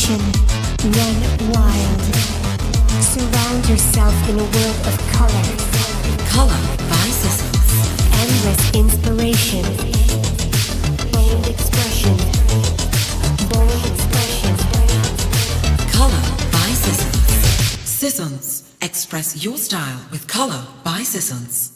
inspiration. Run wild. Surround yourself in a world of color. Color by Sissons. Endless inspiration. Bold expression. Bold expression. Color by Sissons. Sissons. Express your style with Color by Sissons.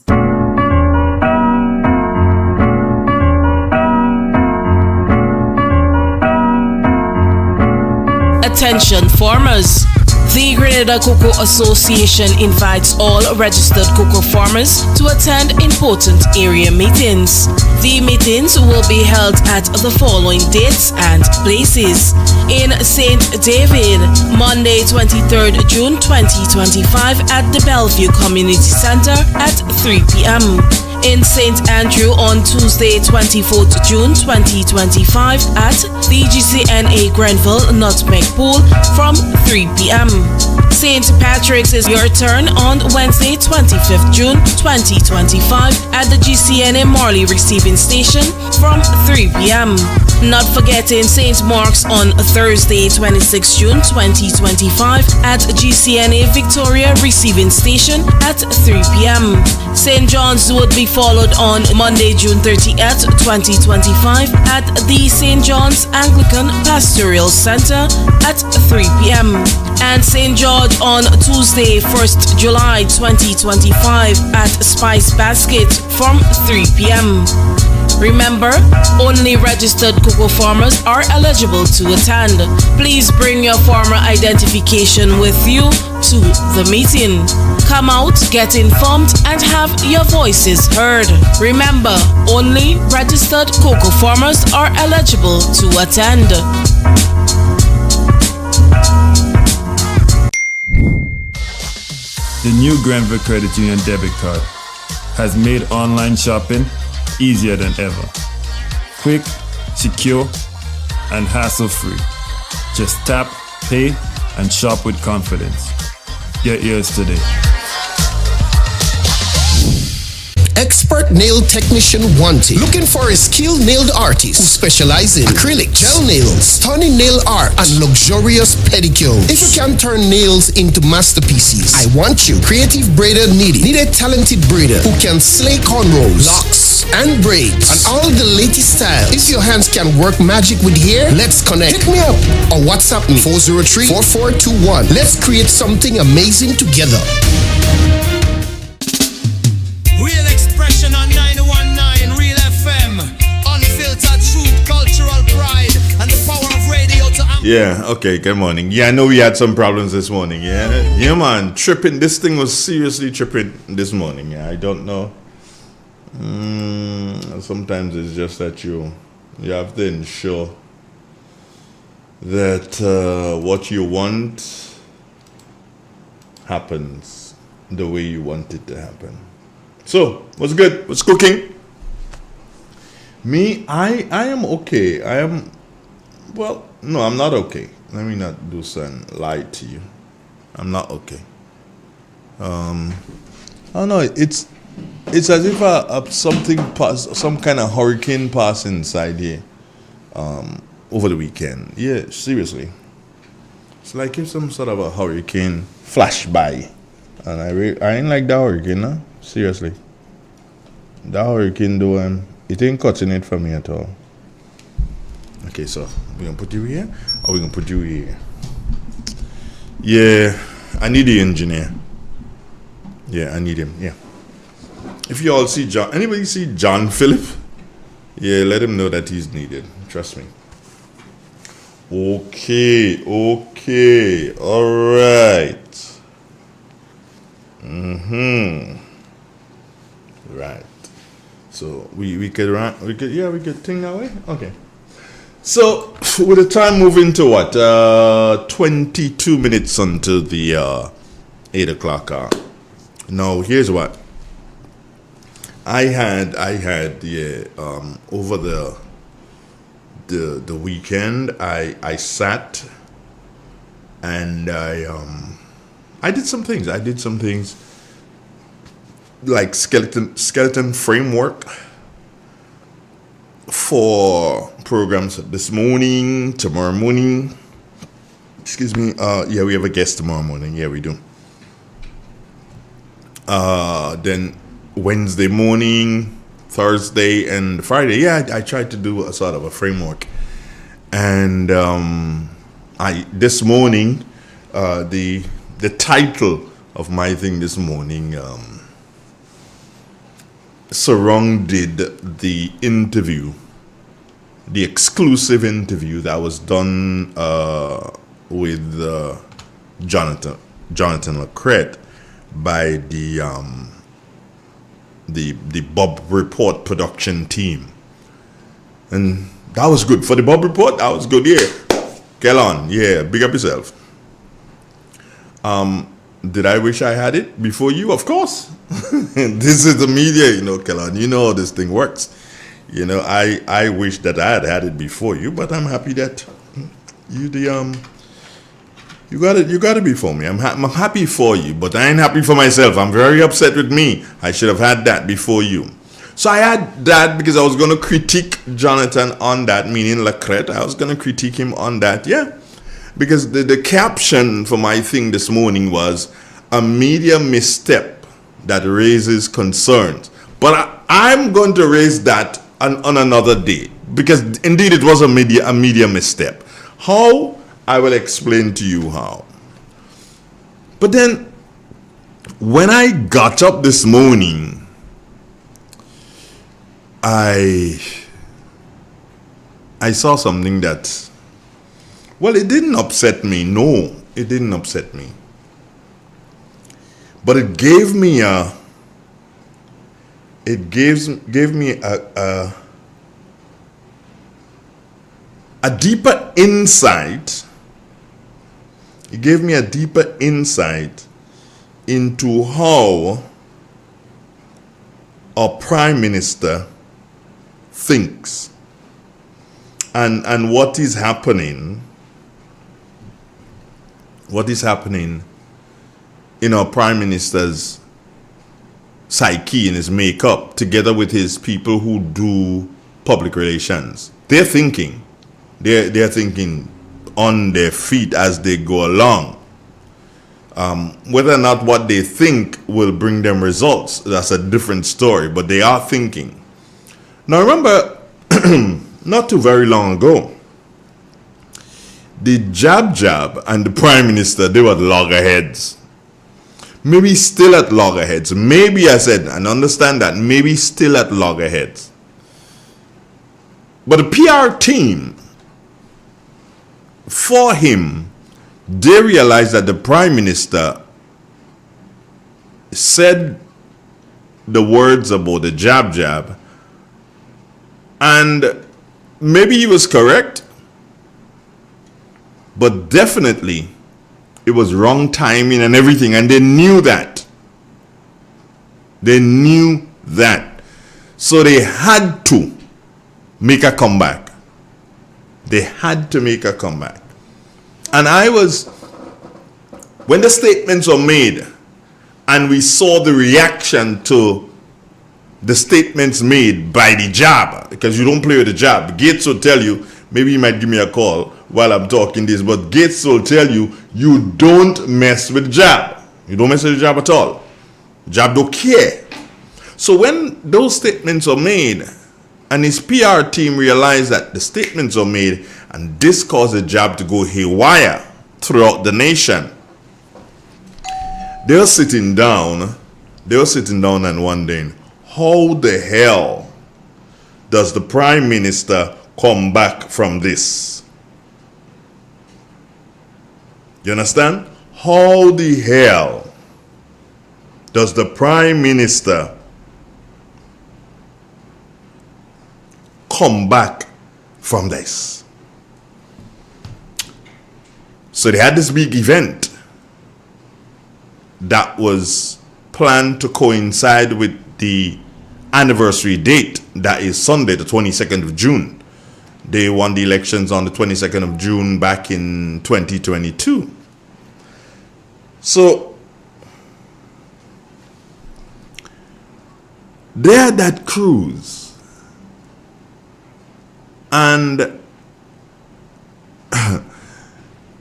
Attention farmers. The Grenada Cocoa Association invites all registered cocoa farmers to attend important area meetings. The meetings will be held at the following dates and places. In St. David, Monday 23rd June 2025 at the Bellevue Community Center at 3 p.m. In St. Andrew on Tuesday 24th June 2025 at the GCNA Grenville Nutmeg Pool from 3 p.m. St. Patrick's is your turn on Wednesday 25th June 2025 at the GCNA Morley Receiving Station from 3 p.m. Not forgetting St. Mark's on Thursday 26th June 2025 at GCNA Victoria Receiving Station at 3 p.m. St. John's would be followed on Monday, June 30th, 2025 at the St. John's Anglican Pastoral Center at 3 p.m. and St. George on Tuesday, 1st July 2025 at Spice Basket from 3 p.m. Remember, only registered cocoa farmers are eligible to attend. Please bring your farmer identification with you to the meeting. Come out, get informed, and have your voices heard. Remember, only registered cocoa farmers are eligible to attend. The new Grenville Credit Union debit card has made online shopping easier than ever. Quick, secure, and hassle-free. Just tap, pay, and shop with confidence. Get yours today. Expert nail technician wanted. Looking for a skilled nail artist who specializes in acrylic, gel nails, stunning nail art, and luxurious pedicures. If you can turn nails into masterpieces, I want you. Creative braider needed. Need a talented braider who can slay cornrows, locks, and braids, and all the latest styles. If your hands can work magic with hair, let's connect. Hit me up or WhatsApp me 403-4421. Let's create something amazing together. Real expression on 919 Real FM. Unfiltered truth, cultural pride, and the power of radio to Yeah, okay, good morning. Yeah, I know we had some problems this morning, yeah? Yeah, man, tripping. This thing was seriously tripping this morning, yeah? I don't know. Sometimes it's just that you have to ensure that what you want happens the way you want it to happen. So, what's good? What's cooking? Me, I am okay. No, I'm not okay. Let me not do something, lie to you. I'm not okay. I don't know, it's as if something passed, some kind of hurricane passed inside here over the weekend. Yeah, seriously. It's like if some sort of a hurricane flashed by. And I ain't like that hurricane, huh? Seriously. That hurricane, though, it ain't cutting it for me at all. Okay, so we're going to put you here, or we're going to put you here? Yeah, I need the engineer. Yeah, I need him, yeah. If you all see John, anybody see John Phillip? Yeah, let him know that he's needed. Trust me. Okay, all right. Right. So we could think that way? Okay. So with the time moving to what? 22 minutes until the 8 o'clock hour. Now here's what. I had over the weekend I sat and I did some things. Like skeleton framework for programs this morning, tomorrow morning, Excuse me. Yeah, we have a guest tomorrow morning. Yeah, we do. Then Wednesday morning, Thursday, and Friday. Yeah, I tried to do a sort of a framework. And this morning, the title of my thing this morning surrounded the interview, the exclusive interview that was done with Jonathan Lacrette by the Bob Report production team, and that was good for the Bob Report. That was good. Yeah, get on. Yeah, big up yourself. Did I wish I had it before you? Of course. This is the media, Kellan. You know how this thing works. I wish that I had it before you, but I'm happy that you got it before me. I'm happy for you, but I ain't happy for myself. I'm very upset with me. I should have had that before you. So I had that because I was going to critique Jonathan on that, meaning Lacrette. I was going to critique him on that, yeah. Because the caption for my thing this morning was a media misstep that raises concerns. But I'm going to raise that on another day, because indeed it was a media misstep. How? I will explain to you how. But then, when I got up this morning, I saw something that, well, it didn't upset me. No, it didn't upset me. But it gave me a deeper insight. It gave me a deeper insight into how our Prime Minister thinks and what is happening in our Prime Minister's psyche, in his makeup, together with his people who do public relations. They're thinking on their feet as they go along. Whether or not what they think will bring them results, that's a different story, but they are thinking. Now remember, not too very long ago, the Jab and the Prime Minister, they were at loggerheads. Maybe still at loggerheads. Maybe, I said, and understand that, maybe still at loggerheads. But the PR team, for him, they realized that the Prime Minister said the words about the jab, and maybe he was correct, but definitely it was wrong timing and everything, and they knew that. They knew that. So they had to make a comeback. They had to make a comeback. And when the statements were made and we saw the reaction to the statements made by the jab, because you don't play with the jab. Gates will tell you, maybe he might give me a call while I'm talking this, but Gates will tell you, you don't mess with jab. You don't mess with the jab at all. Jab don't care. So when those statements were made, and his PR team realized that the statements were made, and this caused the jab to go haywire throughout the nation, they were sitting down and wondering, how the hell does the Prime Minister come back from this? You understand? How the hell does the Prime Minister come back from this? So they had this big event that was planned to coincide with the anniversary date, that is Sunday, the 22nd of June. They won the elections on the 22nd of June back in 2022. So they had that cruise, and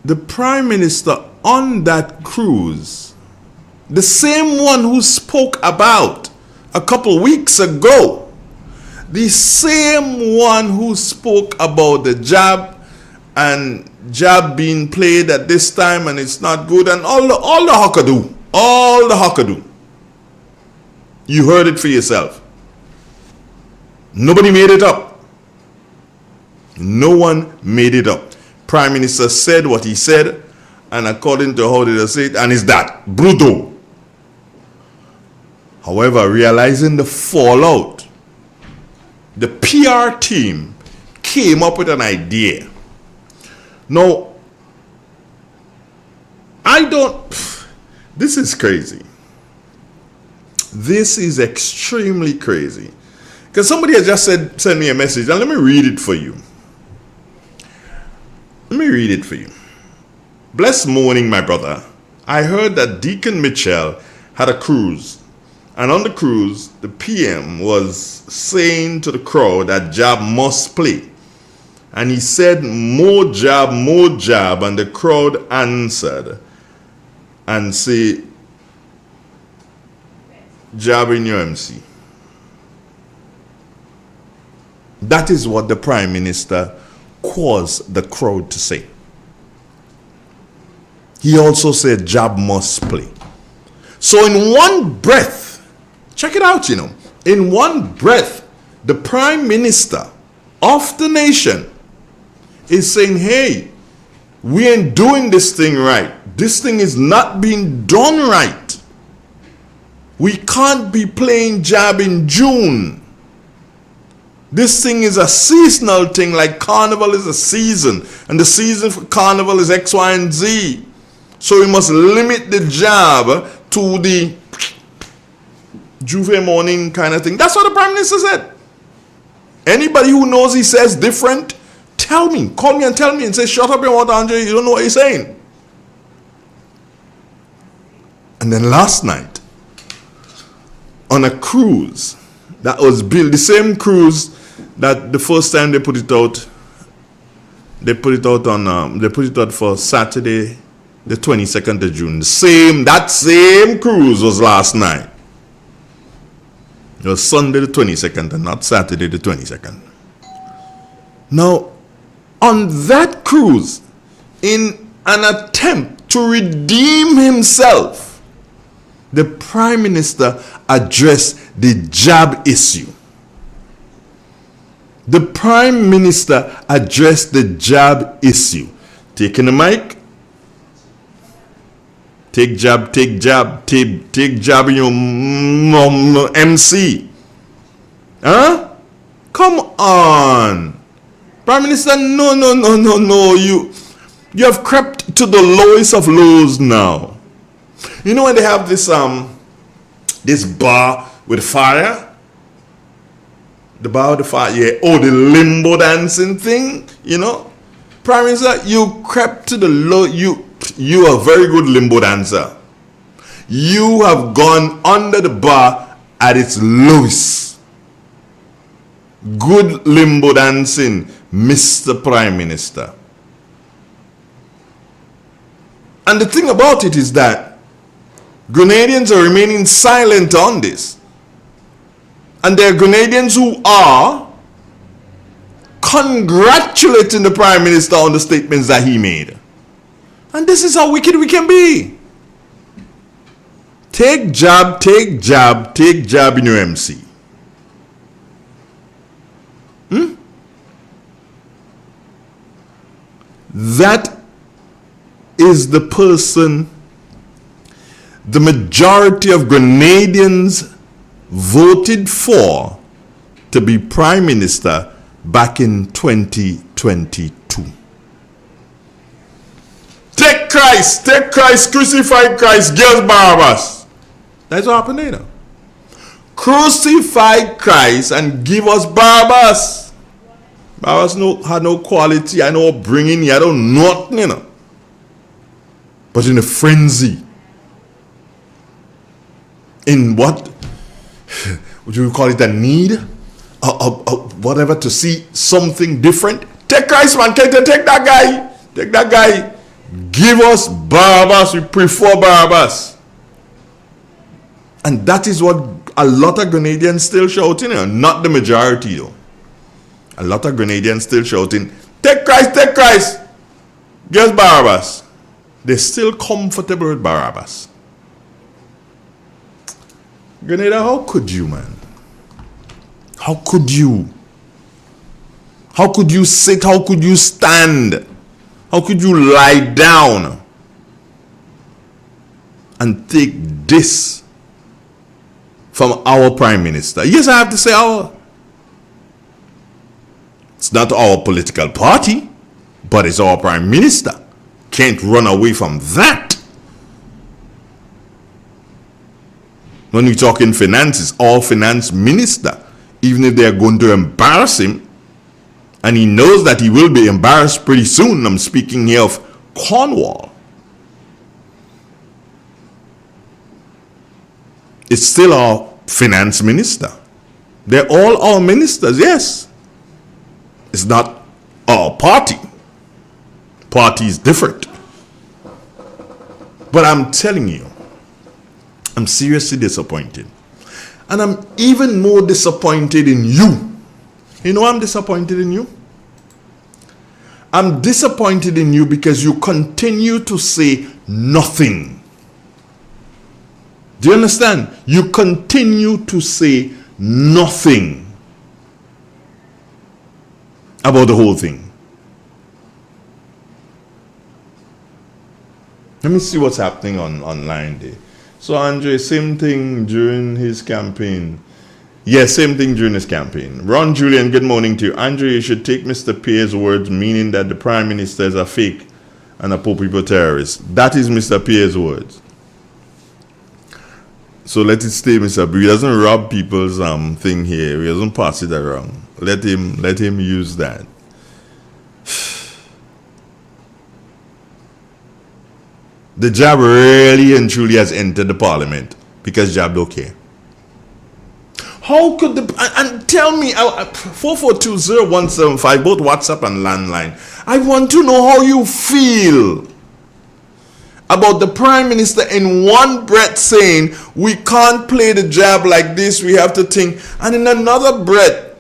the Prime Minister on that cruise, the same one who spoke about a couple weeks ago, the same one who spoke about the jab and jab being played at this time and it's not good and all the hockadoo. You heard it for yourself. Nobody made it up. No one made it up. Prime Minister said what he said, and according to how they say it, and it's that. Brutal. However, realizing the fallout, the PR team came up with an idea. Now, this is crazy. This is extremely crazy. Because somebody has just send me a message, and let me read it for you. Blessed morning, my brother. I heard that Deacon Mitchell had a cruise. And on the cruise, the PM was saying to the crowd that jab must play. And he said, more jab, and the crowd answered and say, jab in your MC. That is what the Prime Minister caused the crowd to say. He also said jab must play. So in one breath, check it out, in one breath, the Prime Minister of the nation is saying, hey, we ain't doing this thing right. This thing is not being done right. We can't be playing jab in June. This thing is a seasonal thing, like carnival is a season. And the season for carnival is X, Y, and Z. So we must limit the jab to the Juve morning kind of thing. That's what the Prime Minister said. Anybody who knows he says different, tell me. Call me and tell me and say, shut up your mouth, Andre. You don't know what he's saying. And then last night, on a cruise that was built, the same cruise that the first time they put it out for Saturday, the 22nd of June. That same cruise was last night. It was Sunday the 22nd and not Saturday the 22nd. Now, on that cruise, in an attempt to redeem himself, the Prime Minister addressed the jab issue. The Prime Minister addressed the jab issue. Taking the mic, take jab in your MC. Huh? Come on. Prime Minister, no. You have crept to the lowest of lows now. You know when they have this bar with fire? The bar with the fire, yeah. Oh, the limbo dancing thing, Prime Minister, you crept to the low. You are a very good limbo dancer. You have gone under the bar at its lowest. Good limbo dancing, Mr. Prime Minister. And the thing about it is that Grenadians are remaining silent on this. And there are Grenadians who are congratulating the Prime Minister on the statements that he made. And this is how wicked we can be. Take jab in your MC. That is the person the majority of Grenadians voted for to be Prime Minister back in 2022. Take Christ, crucify Christ, give us Barabbas. That's what happened there. Crucify Christ and give us Barabbas. Barabbas had no quality, I know upbringing, he had no nothing, But in a frenzy, in what would you call it, a need, whatever, to see something different. Take Christ, man, take that guy, Give us Barabbas. We prefer Barabbas. And that is what a lot of Grenadians still shouting. Not the majority though. A lot of Grenadians still shouting, take Christ, take Christ. Give us Barabbas. They're still comfortable with Barabbas. Grenada, how could you, man? How could you? How could you sit? How could you stand? How could you lie down and take this from our Prime Minister? Yes, I have to say our. It's not our political party, but it's our Prime Minister. Can't run away from that. When we talk in finance, it's our finance minister. Even if they're going to embarrass him, and he knows that he will be embarrassed pretty soon. I'm speaking here of Cornwall. It's still our finance minister. They're all our ministers, yes. It's not our party. Party is different. But I'm telling you, I'm seriously disappointed. And I'm even more disappointed in you. You know I'm disappointed in you? I'm disappointed in you because you continue to say nothing. Do you understand? You continue to say nothing about the whole thing. Let me see what's happening online there. So Andre, same thing during his campaign. Yes, same thing during his campaign. Ron Julian, good morning to you. Andre, you should take Mr. Pierre's words, meaning that the Prime Minister is a fake and a poor people terrorist. That is Mr. Pierre's words. So let it stay, Mr. B. He doesn't rob people's thing here. He doesn't pass it around. Let him use that. The jab really and truly has entered the parliament because jab don't care. How could and tell me, 4420175, both WhatsApp and landline, I want to know how you feel about the Prime Minister in one breath saying, we can't play the jab like this, we have to think, and in another breath,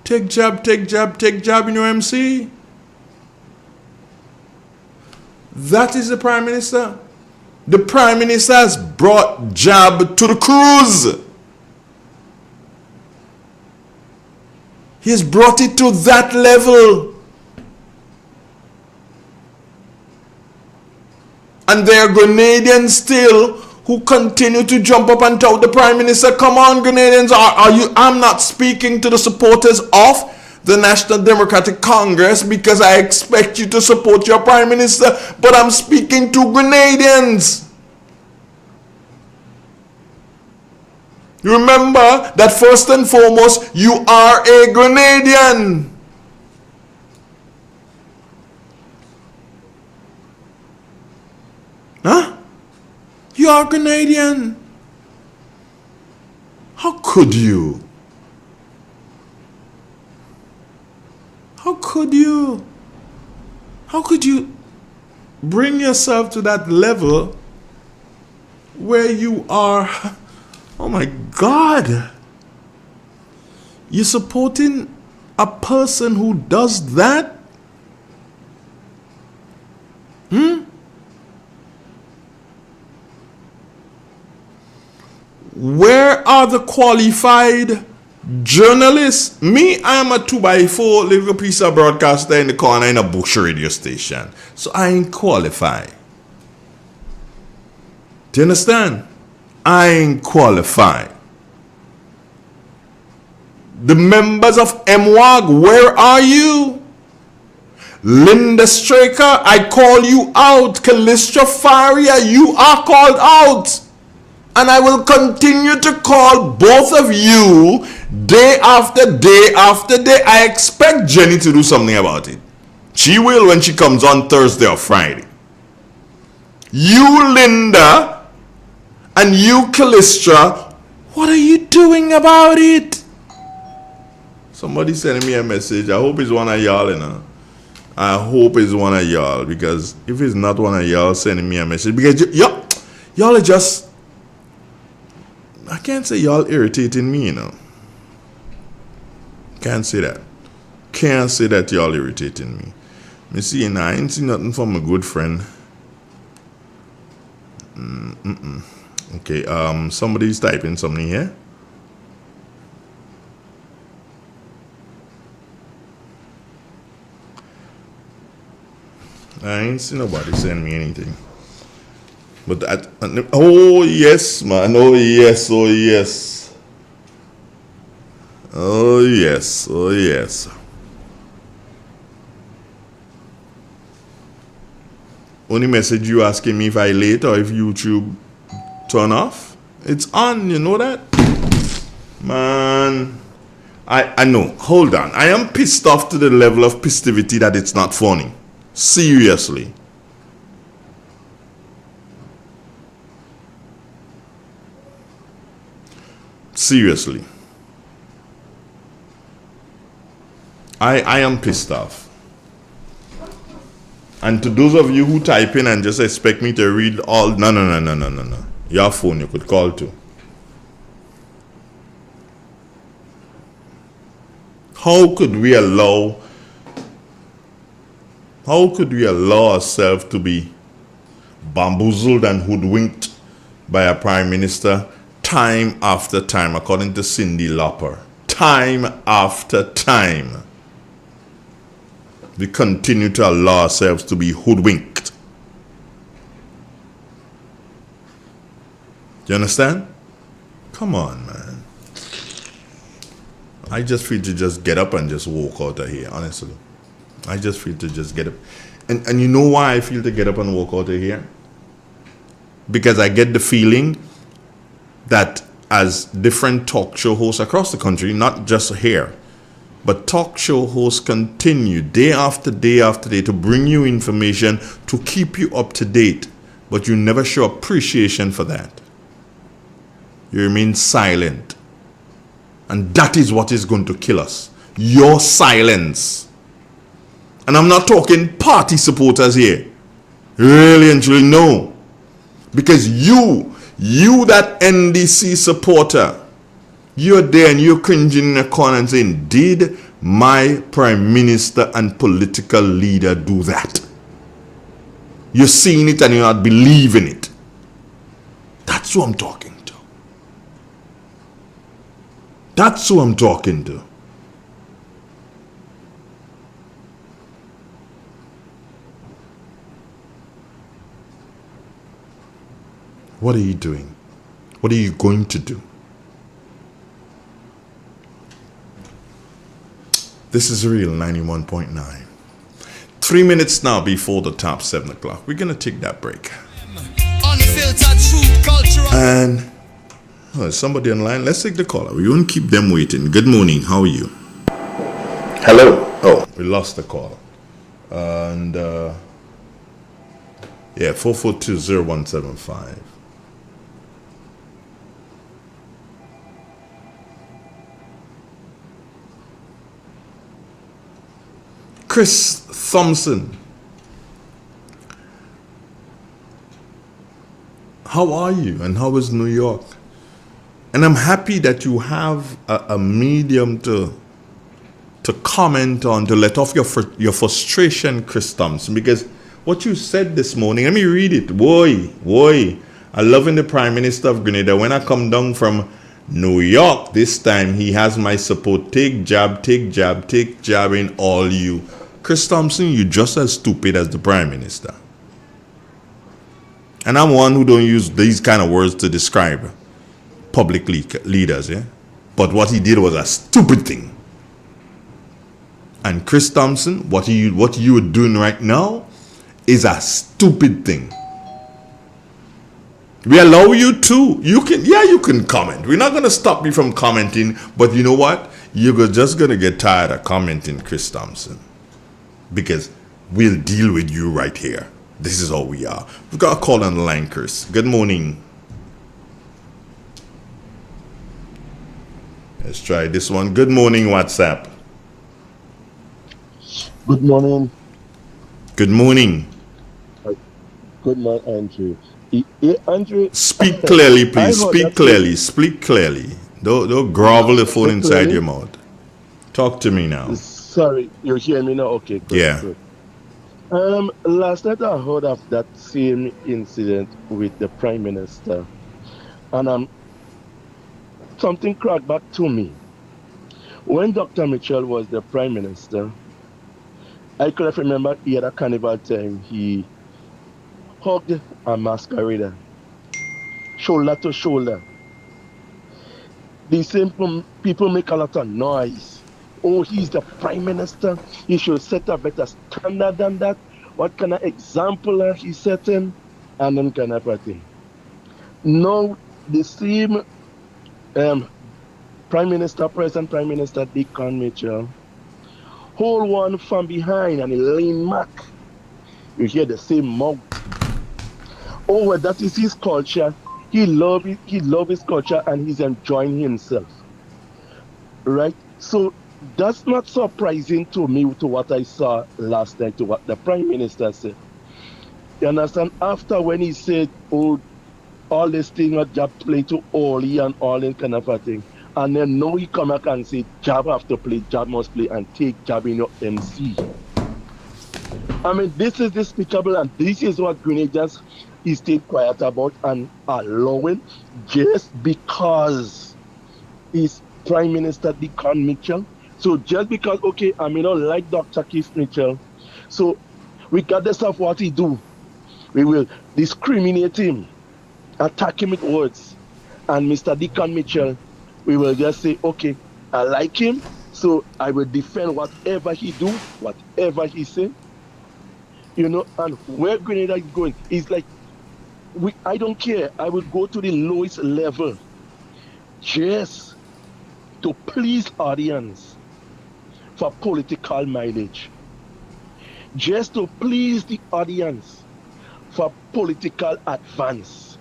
take jab, take jab, take jab in your MC. That is the Prime Minister. The Prime Minister has brought jab to the cruise. He has brought it to that level. And there are Grenadians still who continue to jump up and tout the Prime Minister. Come on, Grenadians, are you? I'm not speaking to the supporters of the National Democratic Congress because I expect you to support your Prime Minister, but I'm speaking to Grenadians. You remember that first and foremost, you are a Grenadian. Huh? You are Grenadian. How could you? How could you? How could you bring yourself to that level where you are? Oh my God. You're supporting a person who does that? Where are the qualified journalists? Me, I'm a 2x4 little piece of broadcaster in the corner in a bush radio station. So I ain't qualified. Do you understand? I ain't qualified. The members of MWAG, where are you? Linda Straker, I call you out. Callistra Faria, you are called out. And I will continue to call both of you day after day after day. I expect Jenny to do something about it. She will when she comes on Thursday or Friday. You, Linda, and you, Callistra, what are you doing about it? Somebody sending me a message. I hope it's one of y'all, you know. I hope it's one of y'all, because if it's not one of y'all sending me a message, because y'all are just, I can't say y'all irritating me, you know. Can't say that. Can't say that y'all irritating me. Me see, I ain't see nothing from a good friend. Okay, somebody's typing something here. I ain't see nobody send me anything. But that, oh yes, man, oh yes, oh yes. Oh yes, oh yes. Only message you asking me if I late or if YouTube turn off. It's on, you know that? Man, I know. Hold on. I am pissed off to the level of festivity that it's not funny. Seriously. Seriously. I am pissed off. And to those of you who type in and just expect me to read all, no. Your phone you could call to. How could we allow ourselves to be bamboozled and hoodwinked by a prime minister time after time, according to Cindy Lauper? Time after time. We continue to allow ourselves to be hoodwinked. Do you understand? Come on, man. I just feel to just get up and just walk out of here, honestly. I just feel to just get up. And you know why I feel to get up and walk out of here? Because I get the feeling that as different talk show hosts across the country, not just here, but talk show hosts continue day after day after day to bring you information to keep you up to date, but you never show appreciation for that. You remain silent. And that is what is going to kill us. Your silence. And I'm not talking party supporters here. Really and truly, no. Because you that NDC supporter, you're there and you're cringing in a corner and saying, did my prime minister and political leader do that? You're seeing it and you're not believing it. That's who I'm talking to. That's who I'm talking to. What are you doing? What are you going to do? This is Real 91.9. 3 minutes now before the top 7 o'clock. We're going to take that break. Unfiltered truth, cultural. And there's somebody online. Let's take the caller. We won't keep them waiting. Good morning. How are you? Hello. Oh, we lost the call. And yeah, 4420175. Chris Thompson, how are you and how is New York? And I'm happy that you have a medium to comment on, to let off your frustration, Chris Thompson, because what you said this morning, let me read it. Boy, I loving the Prime Minister of Grenada. When I come down from New York this time, he has my support. Take jab in all you. Chris Thompson, you're just as stupid as the Prime Minister. And I'm one who don't use these kind of words to describe public leaders, yeah? But what he did was a stupid thing. And Chris Thompson, what you are doing right now is a stupid thing. We allow you to. You can comment. We're not going to stop you from commenting. But you know what? You're just going to get tired of commenting, Chris Thompson. Because we'll deal with you right here. This is how we are. We've got a call on the line, Chris. Good morning. Let's try this one. Good morning, WhatsApp. Good morning. Good morning. Good morning, Andrew. Andrew, Speak clearly, please. I heard Speak that clearly. Speak clearly. Don't grovel the phone speak inside clearly. your mouth. Talk to me now. Sorry, you hear me now? Okay, good, Yeah. good. Last night I heard of that same incident with the Prime Minister, and something cracked back to me. When Dr. Mitchell was the Prime Minister, I could have remembered he had a carnival time. He hugged a masquerader, shoulder to shoulder. The same people make a lot of noise. Oh, he's the Prime Minister. He should set a better standard than that. What kind of example are he setting? And then kind of a thing. Now, the same Present Prime Minister Dickon Mitchell, hold one from behind and he lean back. You hear the same mouth. Oh, well, that is his culture. He love his culture and he's enjoying himself. Right? So that's not surprising to me to what I saw last night, to what the Prime Minister said. You understand? After when he said, oh, all this thing what Jab play to Oli and all that kind of a thing. And then now he come back and say Jab have to play, Jab must play and take Jab in your MC. I mean, this is despicable and this is what Grenadians he stayed quiet about and allowing just because he's Prime Minister Dickon Mitchell. So just because, okay, I may not like Dr. Keith Mitchell, so regardless of what he do, we will discriminate him, attack him with words. And Mr. Dickon Mitchell, we will just say, okay, I like him, so I will defend whatever he do, whatever he say. You know, and where Grenada is going is like, I don't care. I will go to the lowest level just to please audience for political mileage. Just to please the audience for political advance.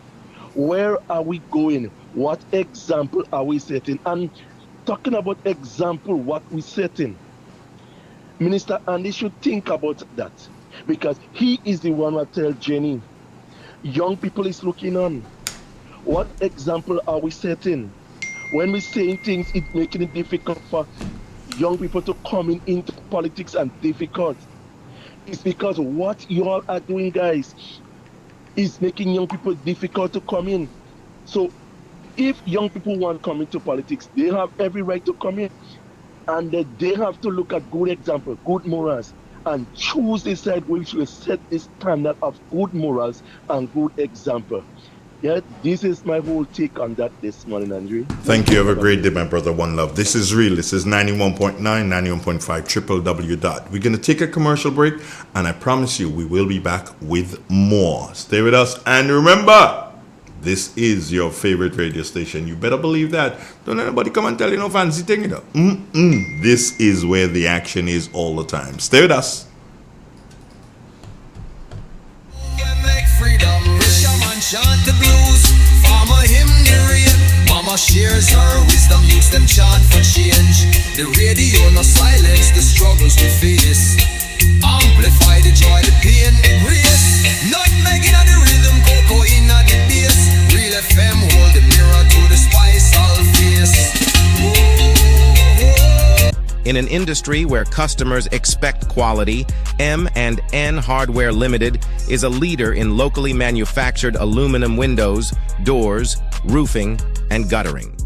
Where are we going? What example are we setting? And talking about example, what we setting, Minister Andy should think about that. Because he is the one who tell Jenny, young people is looking on. What example are we setting? When we saying things, it's making it difficult for young people to come into politics and difficult. It's because what you all are doing, guys, is making young people difficult to come in. So if young people want to come into politics, they have every right to come in. And they have to look at good example, good morals, and choose the side which will set the standard of good morals and good example. Yeah, this is my whole take on that this morning, Andrew. Thank you. Have a great day, my brother. One love. This is real. This is 91.9, 91.5, www. We're going to take a commercial break, and I promise you we will be back with more. Stay with us. And remember, this is your favorite radio station. You better believe that. Don't let anybody come and tell you no fancy thing, you know. This is where the action is all the time. Stay with us. Chant the blues, farmer hymn the rain. Mama shares her wisdom, makes them chant for change. The radio no silence the struggles we face. Amplify the joy, the pain, the grace. Nutmeg in the rhythm, cocoa in the bass. Real FM hold the mirror to the spice all face. In an industry where customers expect quality, M&N Hardware Limited is a leader in locally manufactured aluminum windows, doors, roofing, and guttering.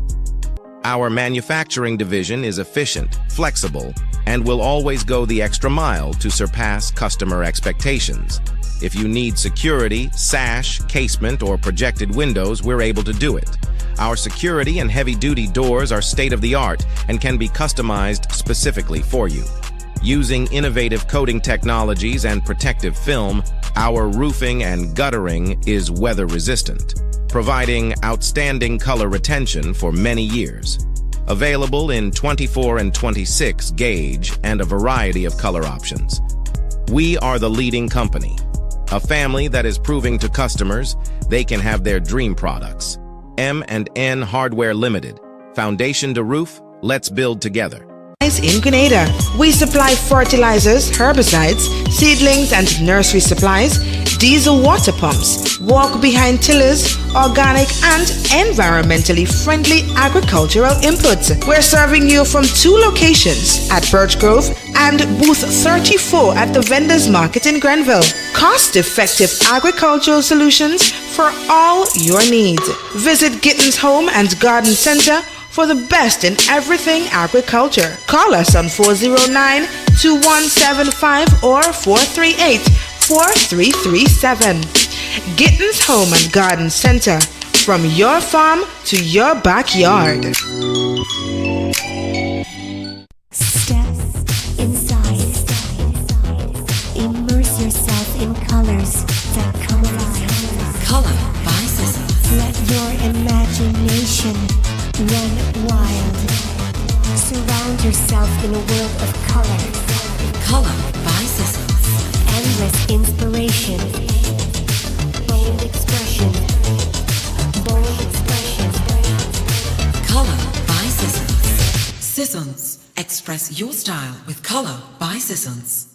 Our manufacturing division is efficient, flexible, and will always go the extra mile to surpass customer expectations. If you need security, sash, casement, or projected windows, we're able to do it. Our security and heavy-duty doors are state-of-the-art and can be customized specifically for you. Using innovative coating technologies and protective film, our roofing and guttering is weather-resistant, providing outstanding color retention for many years. Available in 24 and 26 gauge and a variety of color options. We are the leading company, a family that is proving to customers they can have their dream products. M&N Hardware Limited. Foundation to roof, let's build together. Enterprise in Grenada. We supply fertilizers, herbicides, seedlings and nursery supplies, diesel water pumps, walk-behind tillers, organic and environmentally friendly agricultural inputs. We're serving you from 2 locations at Birch Grove and booth 34 at the Vendors Market in Grenville. Cost-effective agricultural solutions for all your needs. Visit Gittins Home and Garden Center for the best in everything agriculture. Call us on 409-2175 or 438-4337. Gittins Home and Garden Center, from your farm to your backyard. Step inside. Immerse yourself in colors that come alive. Color by Sissons. Let your imagination run wild. Surround yourself in a world of color. Color by Sissons. Endless inspiration. Bold expression. Bold expression. Color by Sissons. Sissons. Express your style with Color by Sissons.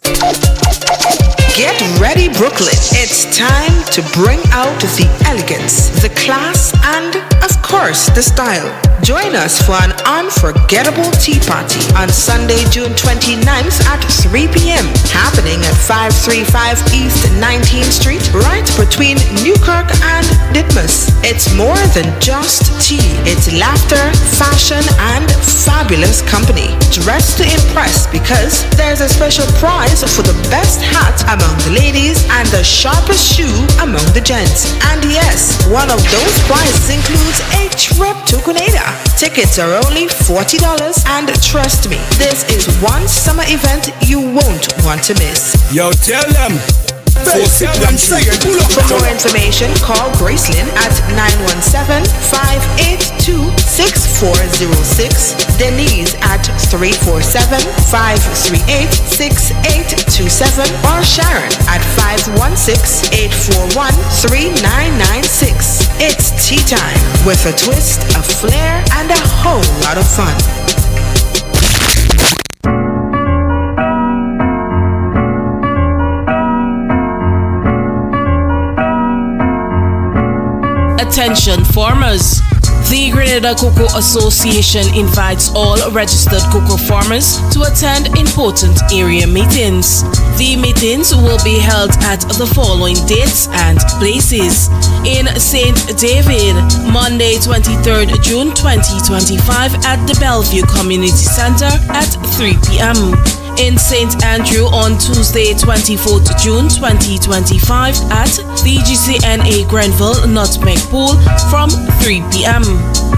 Get ready, Brooklyn. It's time to bring out the elegance, the class, and, of course, the style. Join us for an unforgettable tea party on Sunday, June 29th at 3 p.m. happening at 535 East 19th Street, right between Newkirk and Ditmas. It's more than just tea. It's laughter, fashion, and fabulous company. Dress to impress because there's a special prize for the best hat among the ladies and the sharpest shoe among the gents. And yes, one of those prizes includes a trip to Grenada. Tickets are only $40, and trust me, this is one summer event you won't want to miss. Yo, tell them. For more information, call Gracelyn at 917-582-6406, Denise at 347-538-6827, or Sharon at 516-841-3996. It's tea time with a twist, a flair, and a whole lot of fun. Attention farmers. The Grenada Cocoa Association invites all registered cocoa farmers to attend important area meetings. The meetings will be held at the following dates and places. In St. David, Monday 23rd June 2025 at the Bellevue Community Center at 3 p.m. In St. Andrew on Tuesday 24th June 2025 at the GCNA Grenville Nutmeg Pool from 3 p.m.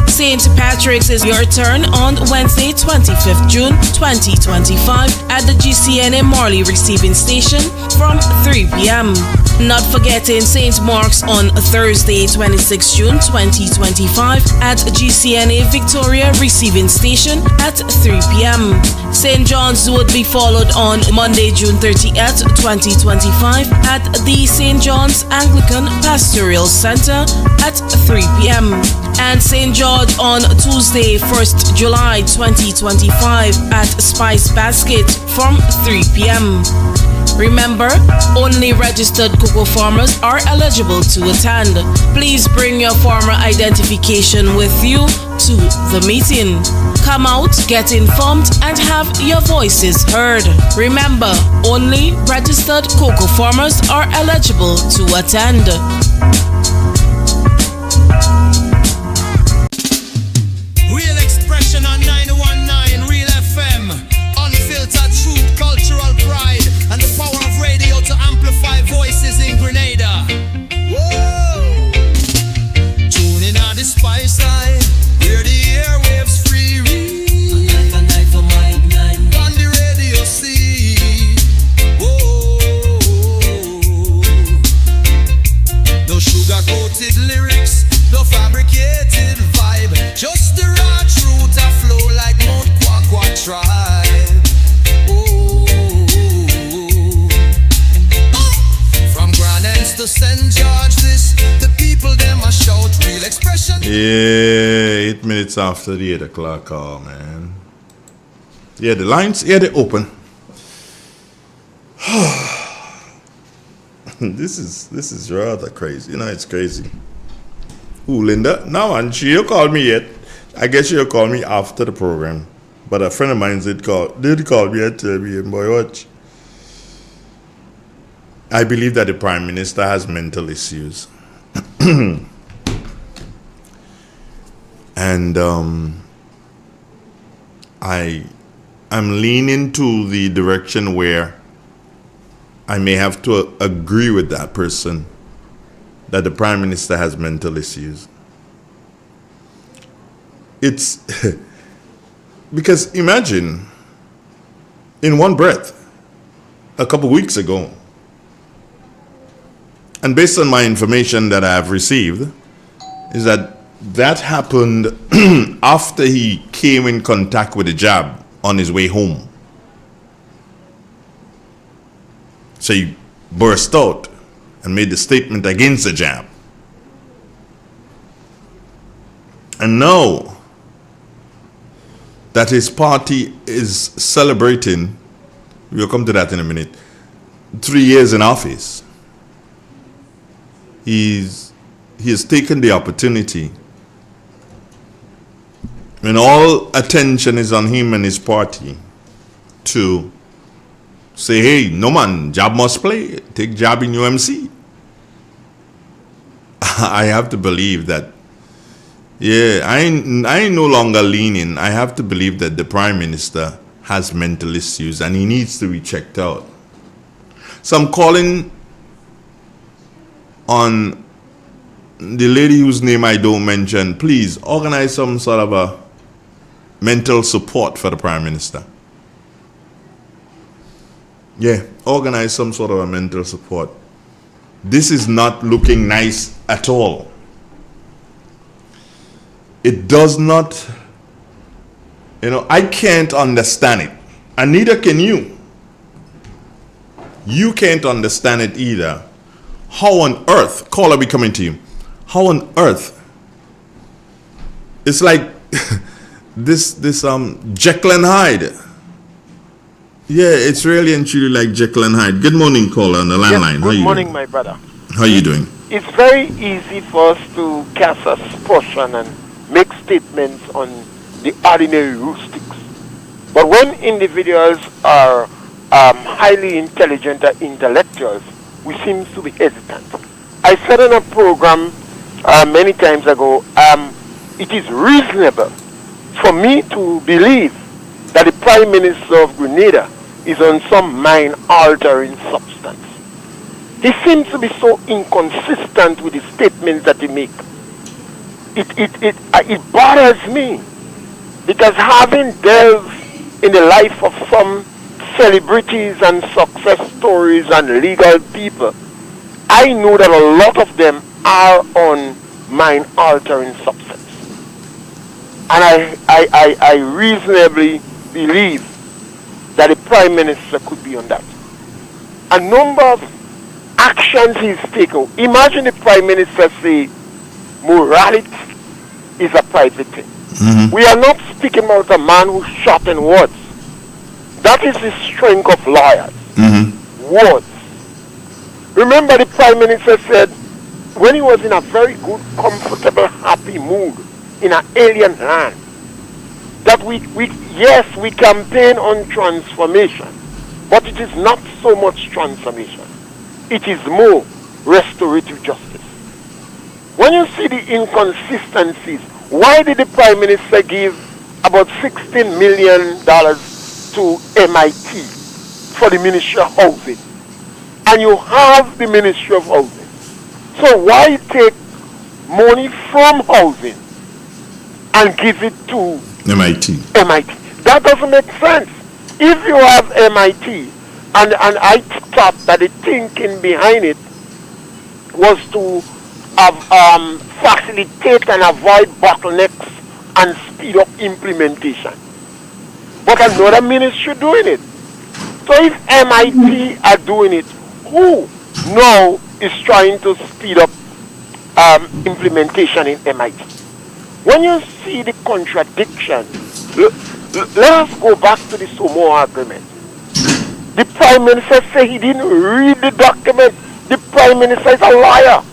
St. Patrick's is your turn on Wednesday 25th June 2025 at the GCNA Morley Receiving Station from 3 p.m. Not forgetting St. Mark's on Thursday 26th June 2025 at GCNA Victoria Receiving Station at 3 p.m. St. John's would be followed on Monday June 30th 2025 at the St. John's Anglican Pastoral Center at 3 p.m. and St. George on Tuesday 1st July 2025 at Spice Basket from 3 p.m. Remember, only registered cocoa farmers are eligible to attend. Please bring your farmer identification with you to the meeting. Come out, get informed, and have your voices heard. Remember, only registered cocoa farmers are eligible to attend. Real expression on 919 Real FM. Unfiltered truth, cultural pride, and the power of radio to amplify voices in Grenada. Whoa! Tune in on the spice side, where the airwaves free read. A night for my nine. On the radio see. Whoa! No sugar-coated lyrics, no fabricated vibe, just the raw truth a flow like Mount Kwakwa tribe. Ooh. From Grand Anse to St. George, this the people them a shout real expression. Yeah, 8 minutes after the 8 o'clock hour, man. Yeah, the lines, yeah, they're open. This is rather crazy. You know, it's crazy. Ooh, Linda, no, and she'll call me yet. I guess she'll call me after the program. But a friend of mine did call me and tell me, boy, watch. I believe that the Prime Minister has mental issues. And I'm leaning to the direction where I may have to agree with that person that the Prime Minister has mental issues. It's because imagine in one breath a couple weeks ago, and based on my information that I have received, is that happened after he came in contact with the jab on his way home. So he burst out and made the statement against the jab. And now that his party is celebrating, we'll come to that in a minute, 3 years in office, he has taken the opportunity, when all attention is on him and his party, to say, hey, no man, jab must play, take jab in UMC. I have to believe that, yeah, I ain't no longer leaning. I have to believe that the Prime Minister has mental issues and he needs to be checked out. So I'm calling on the lady whose name I don't mention, please organize some sort of a mental support for the Prime Minister. Yeah, organize some sort of a mental support. This is not looking nice at all. It does not, I can't understand it. And neither can you. You can't understand it either. How on earth, caller be coming to you, how on earth, it's like this Jekyll and Hyde. Yeah, it's really and truly like Jekyll and Hyde. Good morning, caller on the landline. Yes, good morning, my brother. How are you doing? It's very easy for us to cast aspersion and make statements on the ordinary rustics. But when individuals are highly intelligent or intellectuals, we seem to be hesitant. I said in a program many times ago, it is reasonable for me to believe that the Prime Minister of Grenada is on some mind-altering substance. He seems to be so inconsistent with the statements that he makes. It bothers me, because having delved in the life of some celebrities and success stories and legal people, I know that a lot of them are on mind-altering substance. And I reasonably believe that the Prime Minister could be on that. A number of actions he's taken. Imagine the Prime Minister say, morality is a private thing. Mm-hmm. We are not speaking about a man who shot in words. That is the strength of lawyers. Mm-hmm. Words. Remember, the Prime Minister said, when he was in a very good, comfortable, happy mood in an alien land, that we campaign on transformation, but it is not so much transformation. It is more restorative justice. When you see the inconsistencies, why did the Prime Minister give about $16 million to MIT for the Ministry of Housing? And you have the Ministry of Housing. So why take money from housing and give it to MIT? That doesn't make sense. If you have MIT, and I thought that the thinking behind it was to facilitate and avoid bottlenecks and speed up implementation. But another ministry doing it. So if MIT are doing it, who now is trying to speed up implementation in MIT? When you see the contradiction, Let us go back to the Sumo agreement. The Prime Minister said he didn't read the document. The Prime Minister is a liar.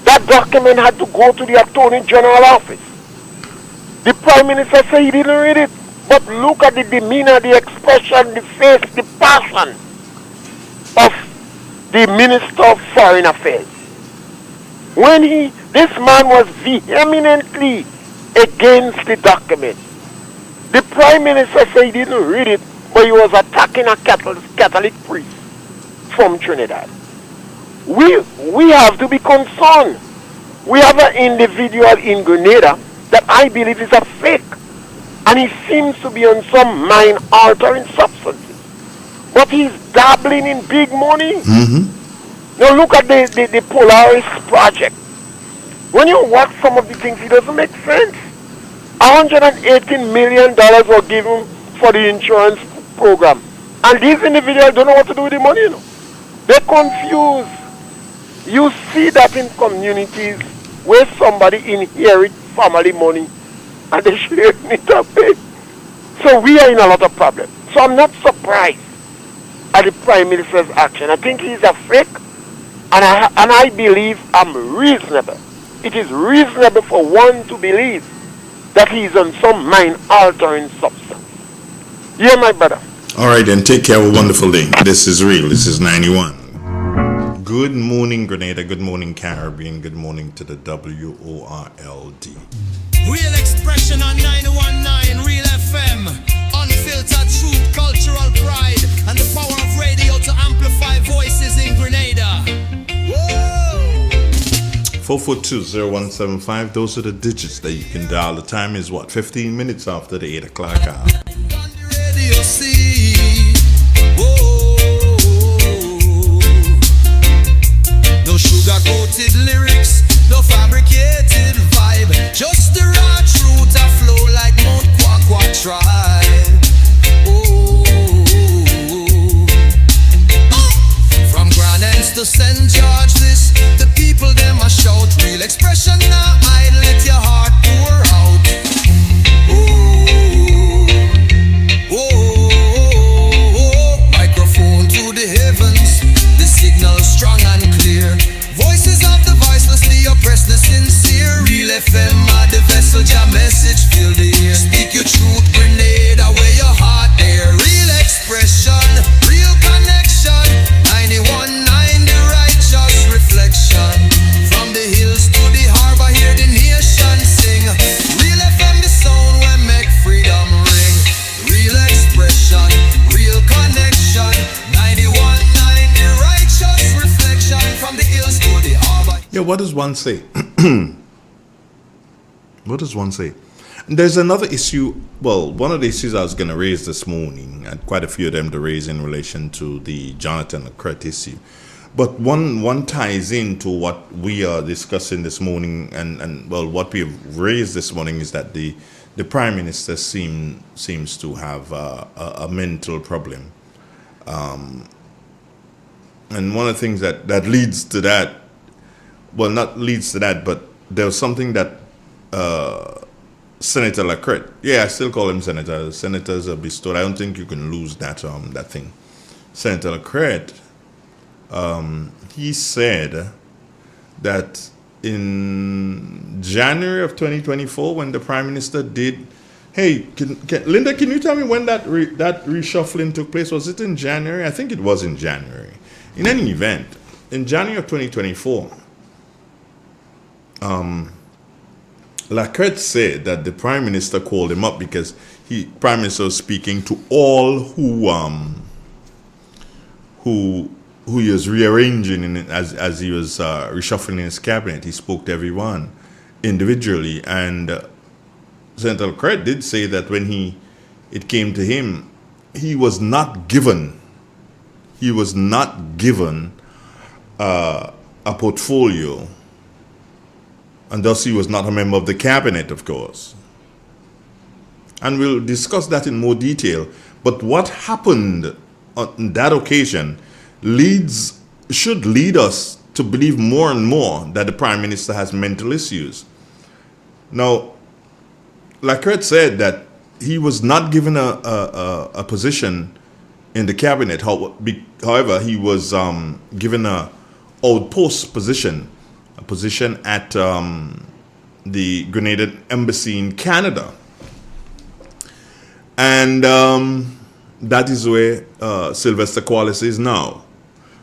That document had to go to the Attorney General office. The Prime Minister said he didn't read it. But look at the demeanor, the expression, the face, the passion of the Minister of Foreign Affairs. When this man was vehemently against the document. The Prime Minister said he didn't read it, but he was attacking a Catholic priest from Trinidad. We have to be concerned. We have an individual in Grenada that I believe is a fake. And he seems to be on some mind-altering substances. But he's dabbling in big money. Mm-hmm. Now look at the Polaris project. When you watch some of the things, it doesn't make sense. $118 million were given for the insurance program. And these individuals don't know what to do with the money, you know. They're confused. You see that in communities where somebody inherits family money and they share it away. So we are in a lot of problems. So I'm not surprised at the Prime Minister's action. I think he's a fake, and I believe I'm reasonable. It is reasonable for one to believe that he's on some mind-altering substance. Yeah, my brother. All right, then. Take care. Have a wonderful day. This is Real. This is 91. Good morning, Grenada. Good morning, Caribbean. Good morning to the WORLD. Real expression on 919 Real FM. Unfiltered truth, cultural pride, and the power of radio to amplify voices in Grenada. Whoa! 442-0175. Those are the digits that you can dial. The time is what? 15 minutes after the 8 o'clock hour. Radio C. Whoa. No sugar-coated lyrics, no fabricated vibe. Just the raw truth a flow like Mount Kwakwa tribe. From Grand Ends to St. George, the people them a shout. Real expression now, I'd let your heart pour out. Microphone to the heavens, the signal strong and clear. Voices of the voiceless, the oppressed, the sincere. Real FM are the vessel, your message fill the air. Speak your truth, Grenada, where your heart there. Real expression, real connection. 91.9 the righteous reflection. From the hills to the harbor, hear the nation sing. Real FM, the sound where make freedom ring. Real expression, real connection. 91.9 the righteous reflection. From the hills to the harbor. Yeah, what does one say? What does one say? There's another issue. Well, one of the issues I was going to raise this morning, and quite a few of them to raise in relation to the Jonathan Lacrette issue. But one ties into what we are discussing this morning, and well, what we've raised this morning is that the Prime Minister seems to have a mental problem. And one of the things that leads to that, well, not leads to that, but there was something that Senator Lacrette, I still call him Senator. Senators are bestowed. I don't think you can lose that thing. Senator Lacrette, he said that in January of 2024, when the Prime Minister did, Linda, can you tell me when that reshuffling took place? Was it in January? I think it was in January. In any event, in January of 2024, Lacrette said that the Prime Minister called him up because Prime Minister was speaking to all who he was rearranging as he was reshuffling his cabinet. He spoke to everyone individually, and Senator Lacrette did say that when it came to him, he was not given a portfolio, and thus he was not a member of the cabinet, of course. And we'll discuss that in more detail. But what happened on that occasion should lead us to believe more and more that the Prime Minister has mental issues. Now, Lacrette said that he was not given a position in the cabinet. However, he was given a outpost position, a position at the Grenadian Embassy in Canada. And that is where Sylvester Qualis is now.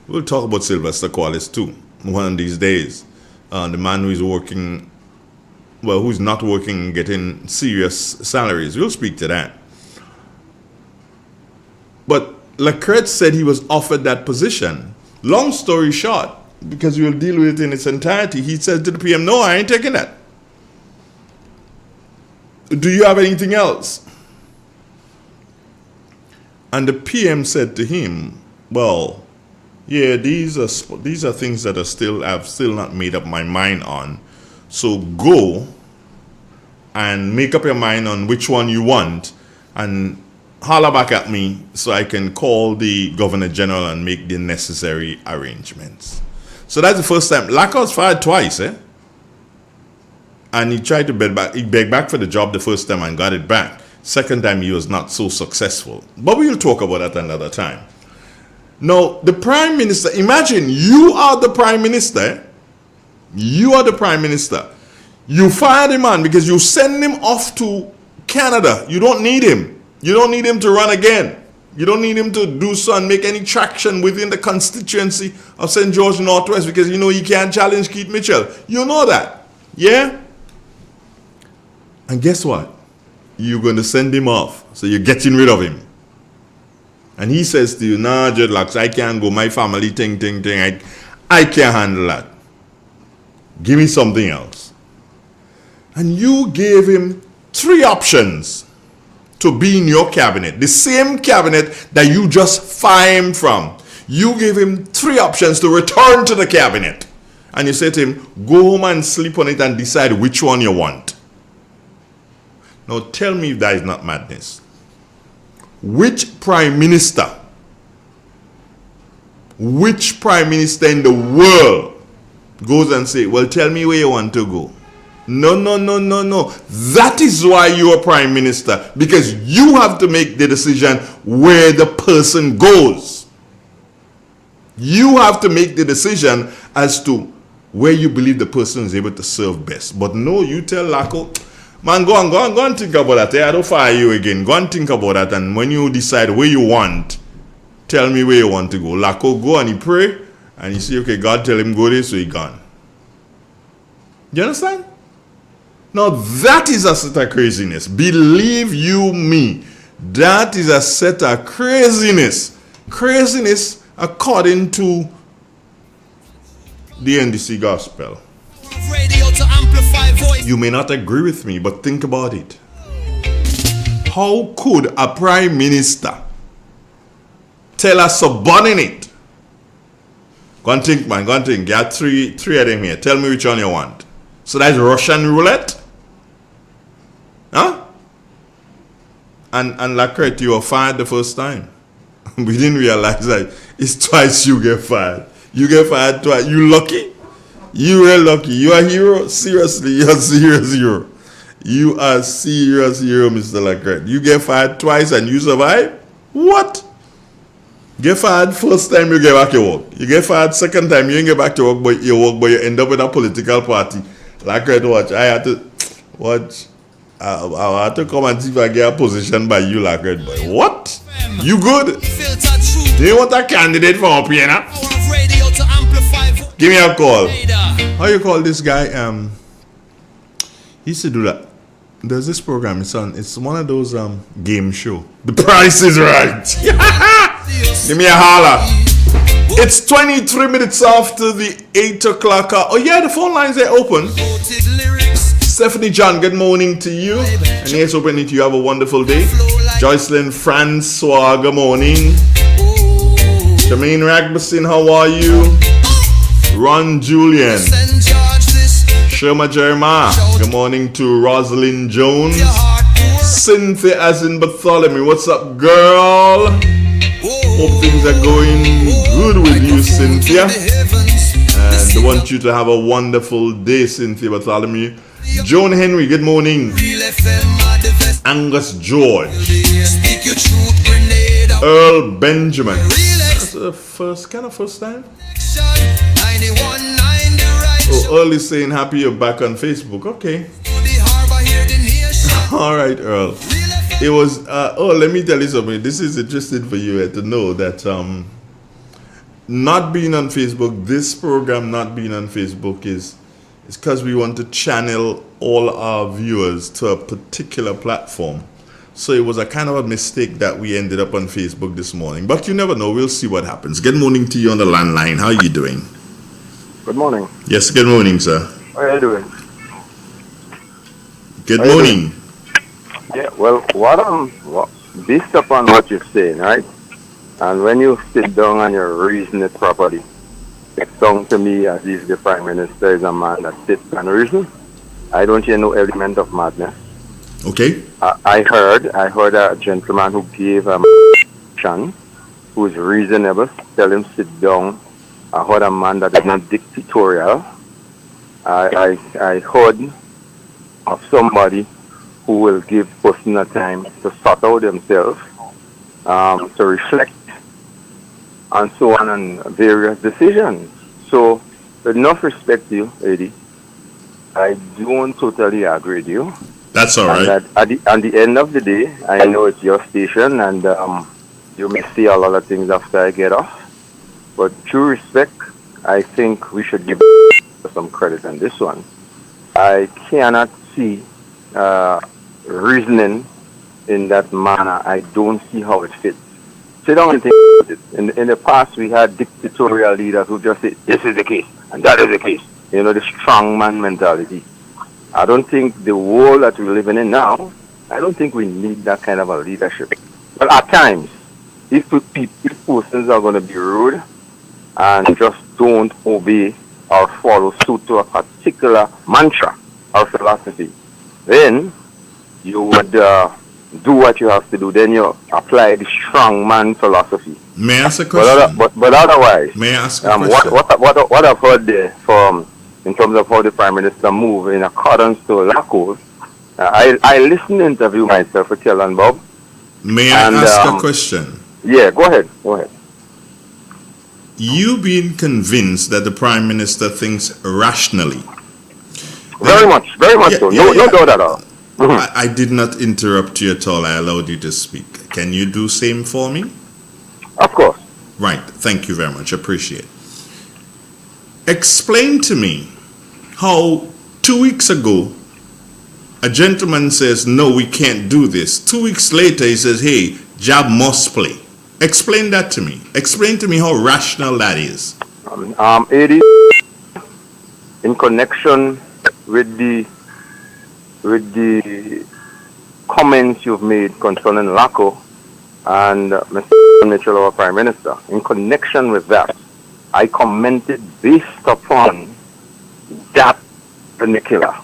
We'll talk about Sylvester Qualis too, one of these days. The man who is working, well, who's not working, getting serious salaries. We'll speak to that. But Lacrette said he was offered that position. Long story short, because we'll deal with it in its entirety, he said to the PM, no, I ain't taking that. Do you have anything else? And the PM said to him, well, yeah, these are things that I've still not made up my mind on. So go and make up your mind on which one you want and holler back at me so I can call the Governor General and make the necessary arrangements. So that's the first time. Lacroix was fired twice, eh? And he tried to beg back. He begged back for the job the first time and got it back. Second time he was not so successful. But we'll talk about that another time. Now, the Prime Minister, imagine you are the Prime Minister. You are the Prime Minister. You fire the man because you send him off to Canada. You don't need him. You don't need him to run again. You don't need him to do so and make any traction within the constituency of St. George Northwest because you know he can't challenge Keith Mitchell. You know that. Yeah? And guess what? You're going to send him off. So you're getting rid of him. And he says to you, nah, dreadlocks, I can't go. My family, ting. I can't handle that. Give me something else. And you gave him 3 options to be in your cabinet. The same cabinet that you just fired him from. You gave him 3 options to return to the cabinet. And you said to him, go home and sleep on it and decide which one you want. Now tell me if that is not madness. Which prime minister in the world goes and say, well, tell me where you want to go? No. That is why you are prime minister, because you have to make the decision where the person goes. You have to make the decision as to where you believe the person is able to serve best. But no, you tell Laco, man, go and think about that. I don't fire you again. Go and think about that. And when you decide where you want, tell me where you want to go. Laco go and he pray. And you say, okay, God tell him go there, so he gone. You understand? Now that is a set of craziness. Believe you me. That is a set of craziness. Craziness according to the NDC gospel. You may not agree with me, but think about it. How could a prime minister tell a subordinate, go and think, man, go and think, get three of them here, tell me which one you want? So that's Russian roulette? Huh? And Lacrette, you were fired the first time. We didn't realize that it's twice you get fired. You get fired twice. You lucky? You are lucky. You are a hero. Seriously, you are a serious hero. You are a serious hero, Mr. Lacrette. You get fired twice and you survive? What? Get fired first time you get back to work. You get fired second time you ain't get back to work, but you end up with a political party. Lacrette, watch. I had to watch. I had to come and see if I get a position by you, Lacrette. Boy, what? You good? Do you want a candidate for up here now? Give me a call. How you call this guy? He used to do that. There's this program. It's one of those game show. The Price is Right. Give me a holler. It's 23 minutes after the 8 o'clock. Oh yeah, the phone lines are open. Stephanie John, good morning to you. And yes, opening to you. Have a wonderful day. Joycelyn Francois, good morning. Jermaine Ragbasin, how are you? Ron Julian. Sherma Jeremiah. Good morning to Rosalind Jones. Cynthia as in Bartholomew. What's up, girl? Hope things are going good with you, Cynthia. And I want you to have a wonderful day, Cynthia Bartholomew. Joan Henry, good morning. Angus George, Speak your truth, Grenada. Earl Benjamin. That's the first time? 91.9 the right. Oh, Earl is saying happy you're back on Facebook. Okay. The harbor here, the nation. All right, Earl. It was, let me tell you something. This is interesting for you to know that not being on Facebook, this program not being on Facebook is because we want to channel all our viewers to a particular platform. So it was a kind of a mistake that we ended up on Facebook this morning. But you never know. We'll see what happens. Good morning to you on the landline. How are you doing? Good morning. Yes, good morning, sir. How are you doing? Good morning. Yeah, well, based upon what you're saying, right? And when you sit down and you reason it properly, it sounds to me as if the Prime Minister is a man that sits and reason. I don't hear no element of madness. Okay. I heard a gentleman who gave a chance, who is reasonable, tell him sit down. I heard a man that is not dictatorial. I heard of somebody who will give personal time to sort out themselves, to reflect, and so on, and various decisions. So, with enough respect to you, Eddie, I don't totally agree with you. That's all right. And at the end of the day, I know it's your station, and you may see a lot of things after I get off. But true respect, I think we should give some credit on this one. I cannot see reasoning in that manner. I don't see how it fits. Sit down and think about it. In the past, we had dictatorial leaders who just say, this is the case, and that is the case. You know, the strongman mentality. I don't think the world that we're living in now, I don't think we need that kind of a leadership. But at times, if persons are going to be rude and just don't obey or follow suit to a particular mantra or philosophy, then you would do what you have to do. Then you apply the strongman philosophy. May I ask a question? But otherwise, may I ask a question? What I've heard there from, in terms of how the Prime Minister moved in accordance to LACOs, I listened to the interview myself with Kellen Bob. May I ask a question? Yeah, go ahead. You being convinced that the Prime Minister thinks rationally. Very much so. No doubt at all. Mm-hmm. I did not interrupt you at all. I allowed you to speak. Can you do same for me? Of course. Right. Thank you very much. Appreciate it. Explain to me how 2 weeks ago a gentleman says, no, we can't do this. 2 weeks later, he says, hey, Jab must play. Explain that to me. Explain to me how rational that is. It is in connection with the comments you've made concerning LACO and Mr. Mitchell, our Prime Minister. In connection with that, I commented based upon that vernacular.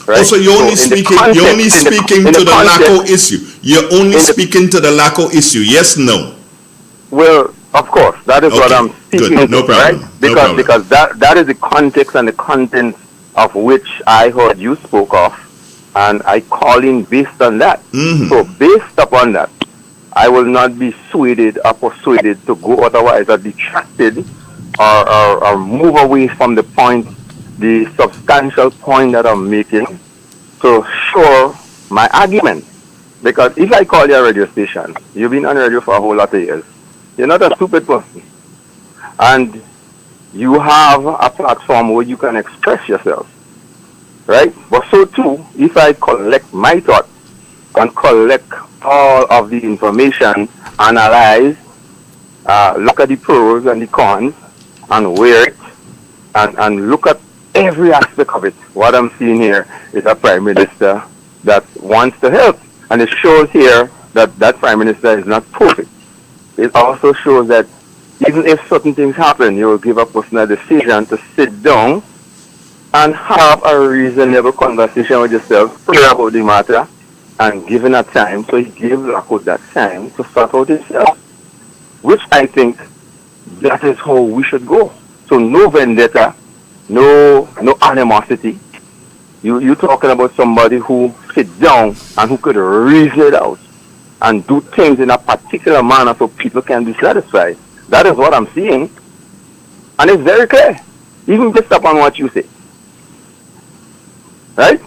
Right? Also, you're only speaking to the LACO issue. You're only speaking to the LACO issue. Yes, no. Well, of course, that is what I'm speaking to, no problem. Right? Because that is the context and the content of which I heard you spoke of, and I call in based on that. Mm-hmm. So based upon that, I will not be swayed or persuaded to go otherwise or detracted or move away from the point, the substantial point that I'm making to show my argument. Because if I call your radio station, you've been on radio for a whole lot of years, you're not a stupid person. And you have a platform where you can express yourself. Right? But so too, if I collect my thoughts and collect all of the information, analyze, look at the pros and the cons, and weigh it, and look at every aspect of it. What I'm seeing here is a Prime Minister that wants to help. And it shows here that that Prime Minister is not perfect. It also shows that even if certain things happen, you will give a person a decision to sit down and have a reasonable conversation with yourself, pray about the matter, and given a time. So he gave LACO that time to sort out himself, which I think that is how we should go. So no vendetta, no animosity. You talking about somebody who sit down and who could reason it out and do things in a particular manner so people can be satisfied. That is what I'm seeing. And it's very clear, even based upon what you say. Right?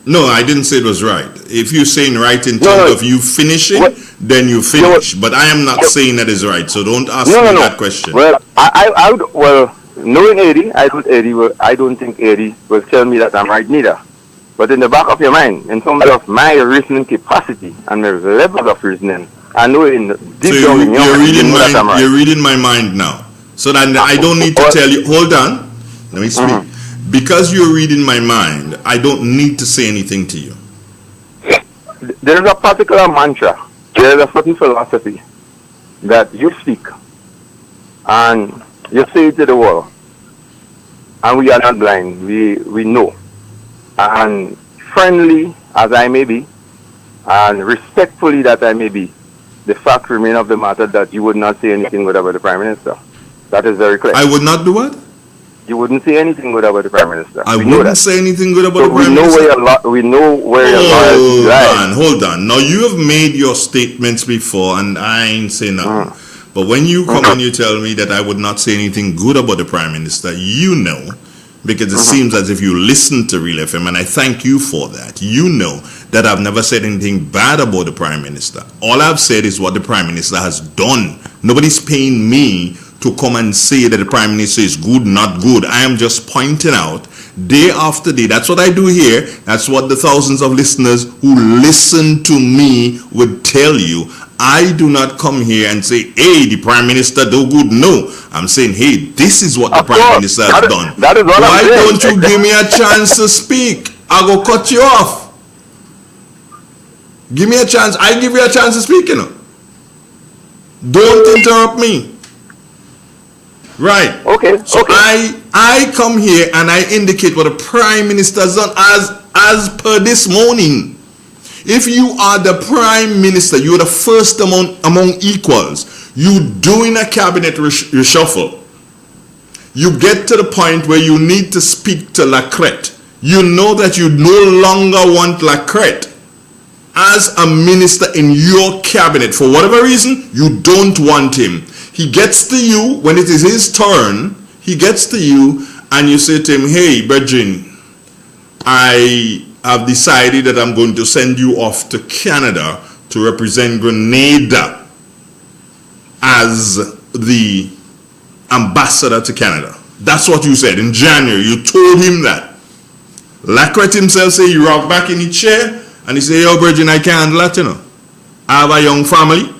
No, I didn't say it was right. If you're saying right in terms of you finishing, then you finish. But I am not saying that is right, so don't ask me that question. Well, I would, knowing Eddie, I don't think Eddie will tell me that I'm right neither. But in the back of your mind, in terms of my reasoning capacity and my level of reasoning, I know deep down in your mind, that I'm right. You're reading my mind now. So that I don't need to tell you, hold on, let me speak. Because you're reading my mind, I don't need to say anything to you. There is a particular mantra, there is a certain philosophy that you speak and you say it to the world. And we are not blind, we know. And friendly as I may be, and respectfully that I may be, the fact remains of the matter that you would not say anything good about the Prime Minister. That is very clear. I would not do what? You wouldn't say anything good about the Prime Minister. I wouldn't say anything good about the Prime Minister. We know where your loyalty lies. Hold on. Now, you have made your statements before, and I ain't saying nothing. But when you come and you tell me that I would not say anything good about the Prime Minister, you know, because it seems as if you listen to Real FM, and I thank you for that. You know that I've never said anything bad about the Prime Minister. All I've said is what the Prime Minister has done. Nobody's paying me to come and say that the Prime Minister is good, not good. I am just pointing out day after day. That's what I do here. That's what the thousands of listeners who listen to me would tell you. I do not come here and say, hey, the Prime Minister do good. No. I'm saying, hey, this is what the Prime Minister has done. Why don't you give me a chance to speak? I'll go cut you off. Give me a chance. I give you a chance to speak, you know. Don't interrupt me. Right. Okay. So I come here and I indicate what the Prime Minister has done as per this morning. If you are the Prime Minister, you're the first among equals. You doing a cabinet reshuffle. You get to the point where you need to speak to Lacrette. You know that you no longer want Lacrette as a minister in your cabinet. For whatever reason, you don't want him. He gets to you when it is his turn. He gets to you and you say to him, hey, Bridget, I have decided that I'm going to send you off to Canada to represent Grenada as the ambassador to Canada. That's what you said in January. You told him that. Lacrette himself say he rocked back in his chair and he say, yo, Bridget, I can't handle that, you know. I have a young family.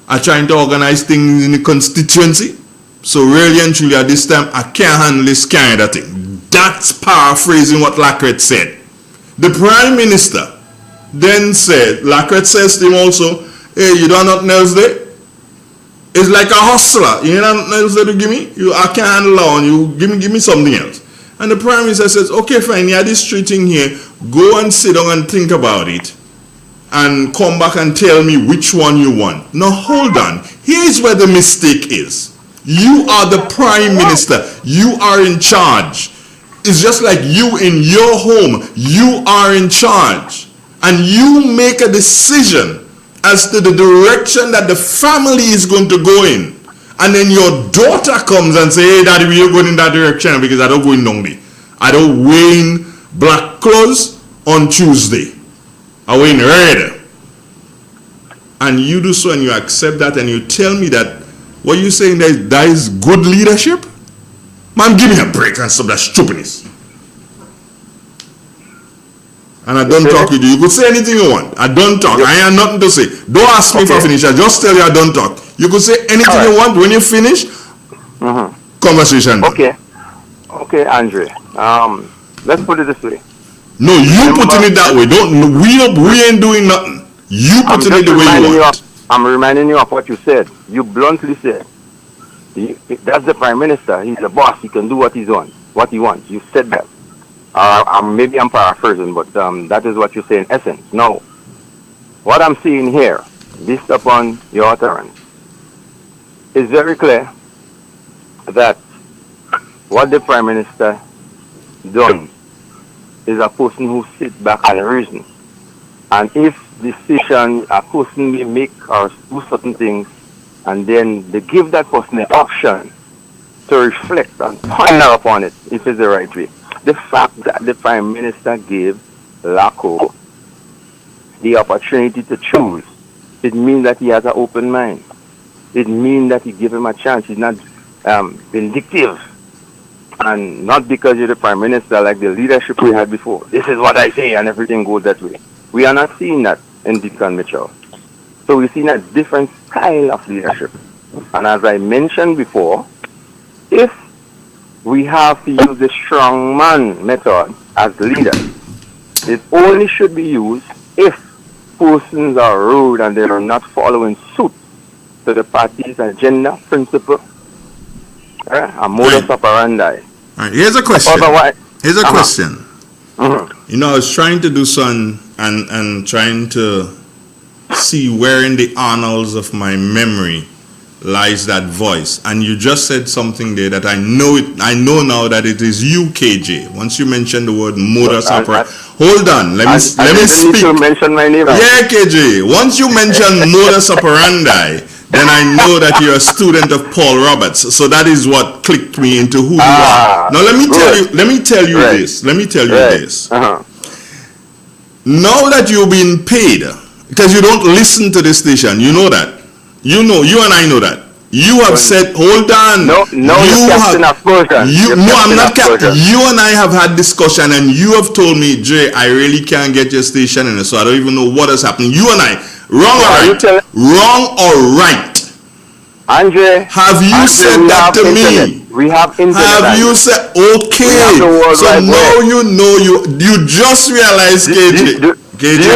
I'm trying to organize things in the constituency. So really and truly at this time, I can't handle this kind of thing. That's paraphrasing what Lacrette said. The Prime Minister then said, Lacrette says to him also, hey, you don't have nothing else there? It's like a hustler. You know nothing else there to give me? I can't handle that one. You give me something else. And the Prime Minister says, okay, fine, you have this treating here. Go and sit down and think about it. And come back and tell me which one you want. Now hold on. Here's where the mistake is. You are the Prime Minister. You are in charge. It's just like you in your home. You are in charge. And you make a decision as to the direction that the family is going to go in. And then your daughter comes and says, hey, Daddy, we're going in that direction because I don't go in Dongdi. I don't wear black clothes on Tuesday. I wear red. And you do so and you accept that and you tell me that what you're saying that is good leadership? Man, give me a break and stop that stupidness. And I don't talk with you. You could say anything you want. I don't talk. I have nothing to say. Don't ask me for finish. I just tell you I don't talk. You could say anything you want. When you finish, conversation. Okay. Okay, Andre. Let's put it this way. No, you putting it that way. We ain't doing nothing. You putting it the way you want. I'm reminding you of what you said. You bluntly said, that's the Prime Minister. He's the boss. He can do what he wants. You said that. Maybe I'm paraphrasing, but that is what you say in essence. Now, what I'm seeing here, based upon your utterance, is very clear that what the Prime Minister done is a person who sits back and reason. And if the station, a person may make or do certain things, and then they give that person the option to reflect and ponder upon it if it's the right way. The fact that the Prime Minister gave Laco the opportunity to choose, it means that he has an open mind. It means that he gave him a chance. He's not vindictive. And not because you're the Prime Minister like the leadership we had before. This is what I say and everything goes that way. We are not seeing that in Deacon Mitchell. So we're seeing a different style of leadership. And as I mentioned before, if we have to use the strongman method as leaders, it only should be used if persons are rude and they are not following suit to the party's agenda, principle, a modus operandi. All right, here's a question. Otherwise, Here's a question. You know, I was trying to do some and trying to see where in the annals of my memory lies that voice. And you just said something there that I know now that it is you, KJ. Once you mentioned the word modus operandi. Hold on, let me speak. Need to mention my name. Yeah, KJ. Once you mention modus operandi, then I know that you're a student of Paul Roberts. So that is what clicked me into who you are. Now let me tell you this. Now that you've been paid, because you don't listen to this station, you know that. You and I know that. You have said, hold on. No, you're captain of Persian. I'm not captain. You and I have had discussion, and you have told me, Jay, I really can't get your station in it, so I don't even know what is happening. You and I, wrong or right? Andre, have you said that to me? We have internet. Have you said okay? So now you know you just realized, KJ. KJ,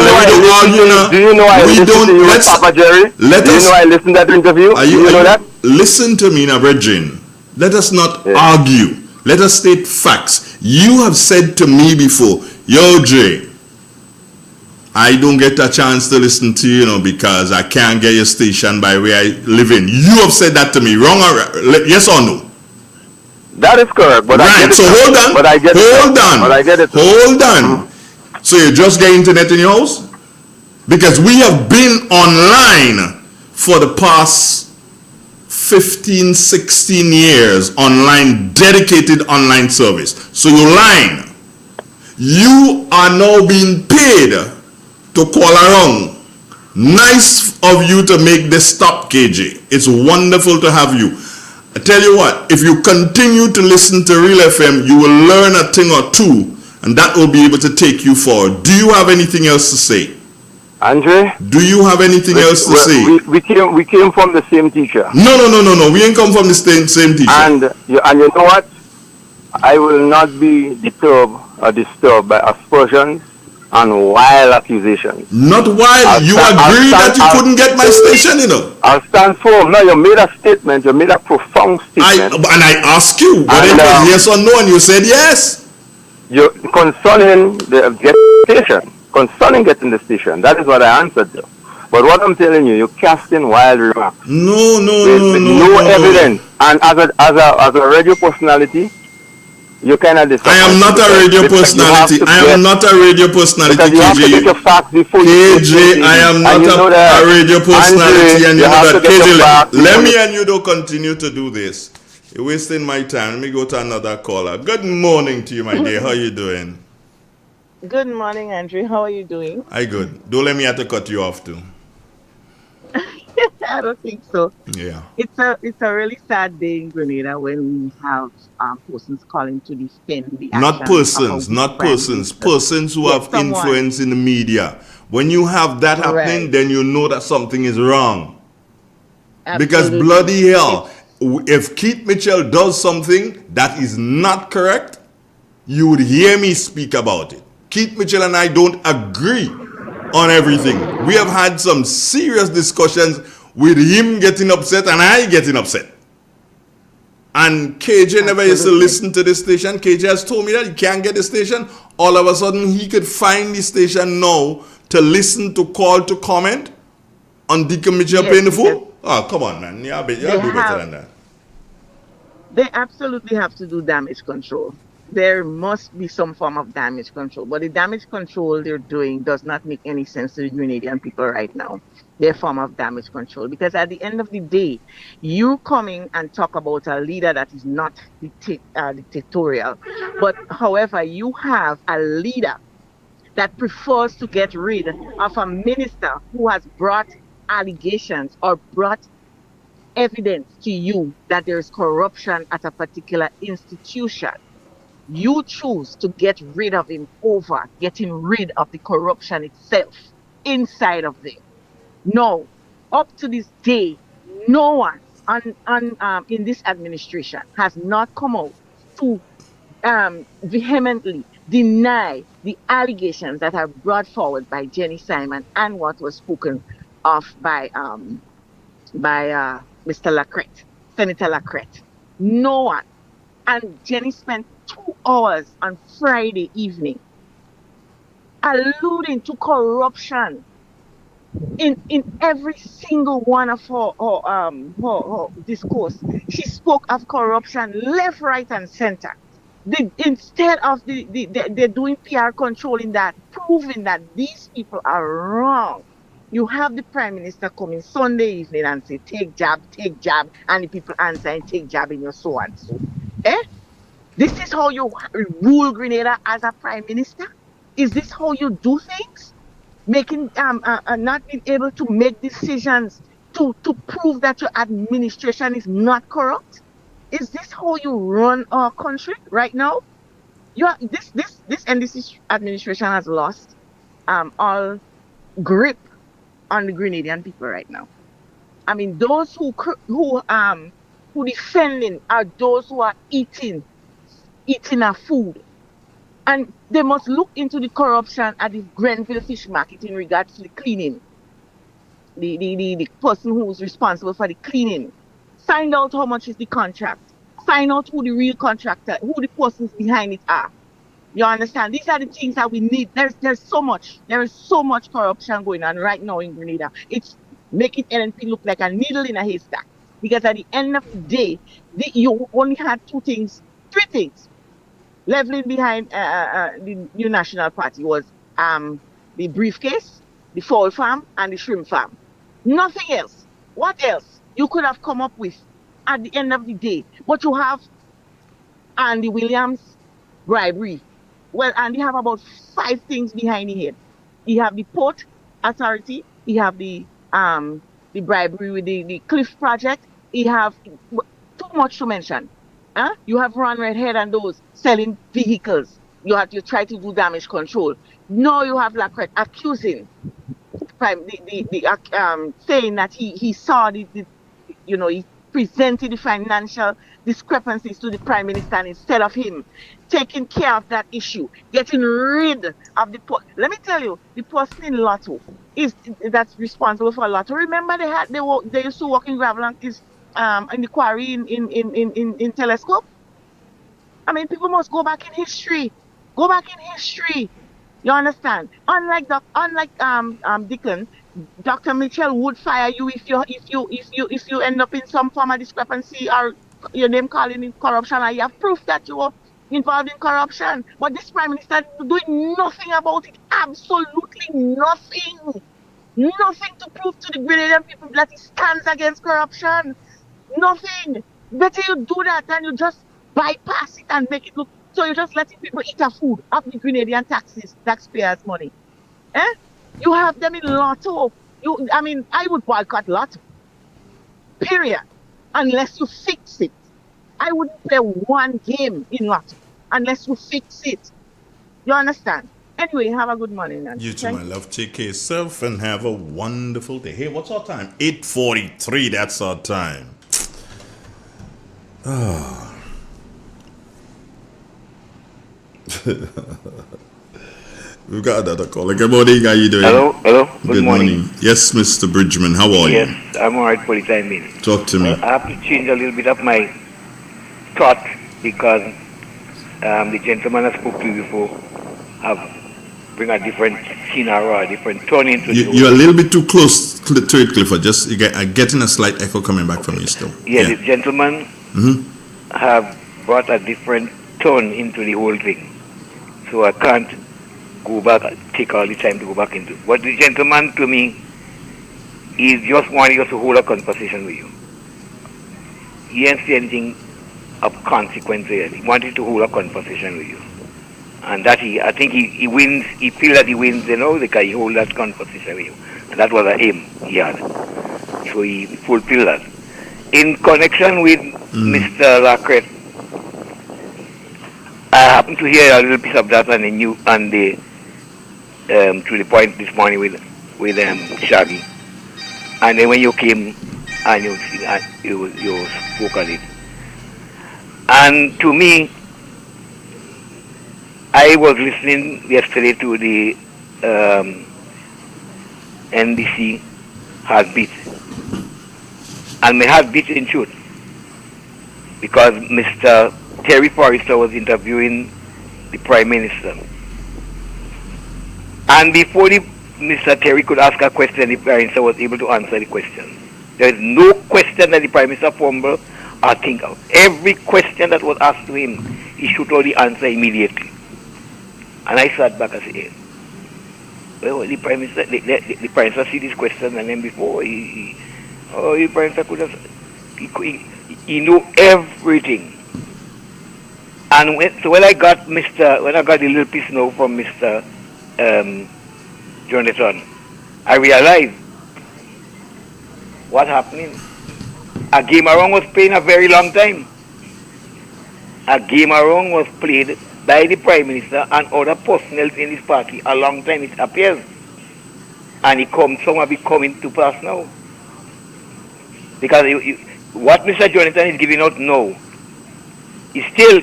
do you know I listened to you with Papa Jerry? Do you know I listened to that interview? Do you know that? Listen to me now, Bridget. Let us not argue. Let us state facts. You have said to me before, yo, Jay, I don't get a chance to listen to you, because I can't get your station by where I live in. You have said that to me, wrong or right? Yes or no? That is correct. But right. So hold on. But I get it. But I get it. Hold on. So you just get internet in your house? Because we have been online for the past 15, 16 years, online, dedicated online service. So you're lying. You are now being paid to call around. Nice of you to make this stop, KJ. It's wonderful to have you. I tell you what, if you continue to listen to Real FM, you will learn a thing or two, and that will be able to take you forward. Do you have anything else to say? Andre? Do you have anything else to say? We came from the same teacher. No. We ain't come from the same teacher. And you know what? I will not be disturbed by aspersions and wild accusations. Not wild. You agree that you couldn't get my station, I'll stand firm. No, you made a statement. You made a profound statement. And I asked you whether it was yes or no, and you said yes. Concerning getting the station, that is what I answered to. But what I'm telling you, you're casting wild remarks. No evidence. And as a radio personality, you cannot decide. I am not a radio personality. I am not a radio personality, KJ. You have to get your facts before KJ, I am not a radio personality, and you know that. KJ, let me and you don't continue to do this. You're wasting my time. Let me go to another caller. Good morning to you, my dear. How you doing? Good morning, Andrew. How are you doing? I good. Don't let me have to cut you off too. I don't think so. Yeah. It's a really sad day in Grenada when we have persons calling to defend the not persons who have influence in the media. When you have that happening, then you know that something is wrong. Absolutely. Because bloody hell, if Keith Mitchell does something that is not correct, you would hear me speak about it. Keith Mitchell and I don't agree on everything. We have had some serious discussions with him getting upset and I getting upset. And KJ never used to listen to the station. KJ has told me that he can't get the station. All of a sudden, he could find the station now to listen, to call, to comment on Deacon Mitchell paying the fool. Oh, come on, man. You do better than that. They absolutely have to do damage control. there must be some form of damage control. But the damage control they're doing does not make any sense to the Grenadian people right now. Their form of damage control. Because at the end of the day, you coming and talk about a leader that is not dictatorial. But however, you have a leader that prefers to get rid of a minister who has brought allegations or brought evidence to you that there is corruption at a particular institution. You choose to get rid of him over getting rid of the corruption itself inside of there. No, up to this day, no one in this administration has not come out to vehemently deny the allegations that are brought forward by Jenny Simon and what was spoken of by Mr. Lacrette, Senator Lacrette. No one. And Jenny spent 2 hours on Friday evening alluding to corruption in every single one of her discourse. She spoke of corruption left, right, and center. Instead of they're doing PR controlling that, proving that these people are wrong. You have the Prime Minister coming Sunday evening and say, take jab, and the people answering, take jab in your so and so. This is how you rule Grenada as a Prime Minister? Is this how you do things? Making not being able to make decisions to prove that your administration is not corrupt? Is this how you run our country right now? This administration has lost all grip on the Grenadian people right now. I mean, those who defending are those who are eating our food. And they must look into the corruption at the Grenville Fish Market in regards to the cleaning. The person who is responsible for the cleaning. Find out how much is the contract. Find out who the real contractor, who the persons behind it are. You understand? These are the things that we need. There's so much. There is so much corruption going on right now in Grenada. It's making NNP look like a needle in a haystack. Because at the end of the day, you only had three things. Leveling behind the New National Party was the briefcase, the fowl farm, and the shrimp farm. Nothing else. What else you could have come up with at the end of the day? But you have Andy Williams bribery. Well, and you have about 5 things behind the head. You have the Port Authority. You have the bribery with the Cliff Project. You have too much to mention. You have Ron Redhead and those selling vehicles. You try to do damage control. Now you have Lacrette accusing, saying that he saw he presented the financial discrepancies to the Prime Minister, and instead of him taking care of that issue, getting rid of the post. Let me tell you, the person in Lotto that's responsible for Lotto. Remember they used to work in gravel and in the quarry in Telescope. I mean, people must go back in history. Go back in history. You understand? Unlike Dickon, Dr. Mitchell would fire you if you end up in some form of discrepancy or your name calling in corruption, and you have proof that you were involved in corruption. But this Prime Minister is doing nothing about it. Absolutely nothing. Nothing to prove to the Grenadian people that he stands against corruption. Nothing. Better you do that than you just bypass it and make it look. So you're just letting people eat a food of the Grenadian taxpayers' money. You have them in Lotto. I would boycott Lotto. Period. Unless you fix it. I wouldn't play one game in Lotto unless you fix it. You understand? Anyway, have a good morning. You too, my love. Take care of yourself and have a wonderful day. Hey, what's our time? 8:43. That's our time. We've got another caller. Good morning. How you doing? Hello. Good morning. Yes, Mr. Bridgman. How are you? Yes, I'm all right for the time being. Talk to me. I have to change a little bit of my thought because the gentleman I spoke to before have bring a different scenario, a different turn into You're a little bit too close to it, Clifford. I'm getting a slight echo coming back from you still. Yeah. The gentleman have brought a different turn into the whole thing. So I can't go back, take all the time to go back into it. But the gentleman to me is just wanting us to hold a conversation with you. He didn't say anything of consequence there. He wanted to hold a conversation with you. And that I think he wins, he feels that he wins, because he hold that conversation with you. And that was the aim he had. So he fulfilled that. In connection with Mr. Lacret, I happened to hear a little piece of that on the news, to the point this morning with Shaggy. And then when you came and you spoke on it. And to me, I was listening yesterday to the NBC Heartbeat. And my heart beat in truth. Because Mr. Terry Forrester was interviewing the Prime Minister. And before Mr. Terry could ask a question, the Prime Minister was able to answer the question. There is no question that the Prime Minister fumbled or think of. Every question that was asked to him, he should know the answer immediately. And I sat back and said, well, the Prime Minister, the Prime Minister see this question, and then before the Prime Minister could have, he knew everything. And when I got the little piece now from Mr. Jonathan, I realized what happening. A game around was playing a very long time. A game around was played by the Prime Minister and other personnel in his party a long time, it appears. And some of it coming to pass now. Because what Mr. Jonathan is giving out now is still,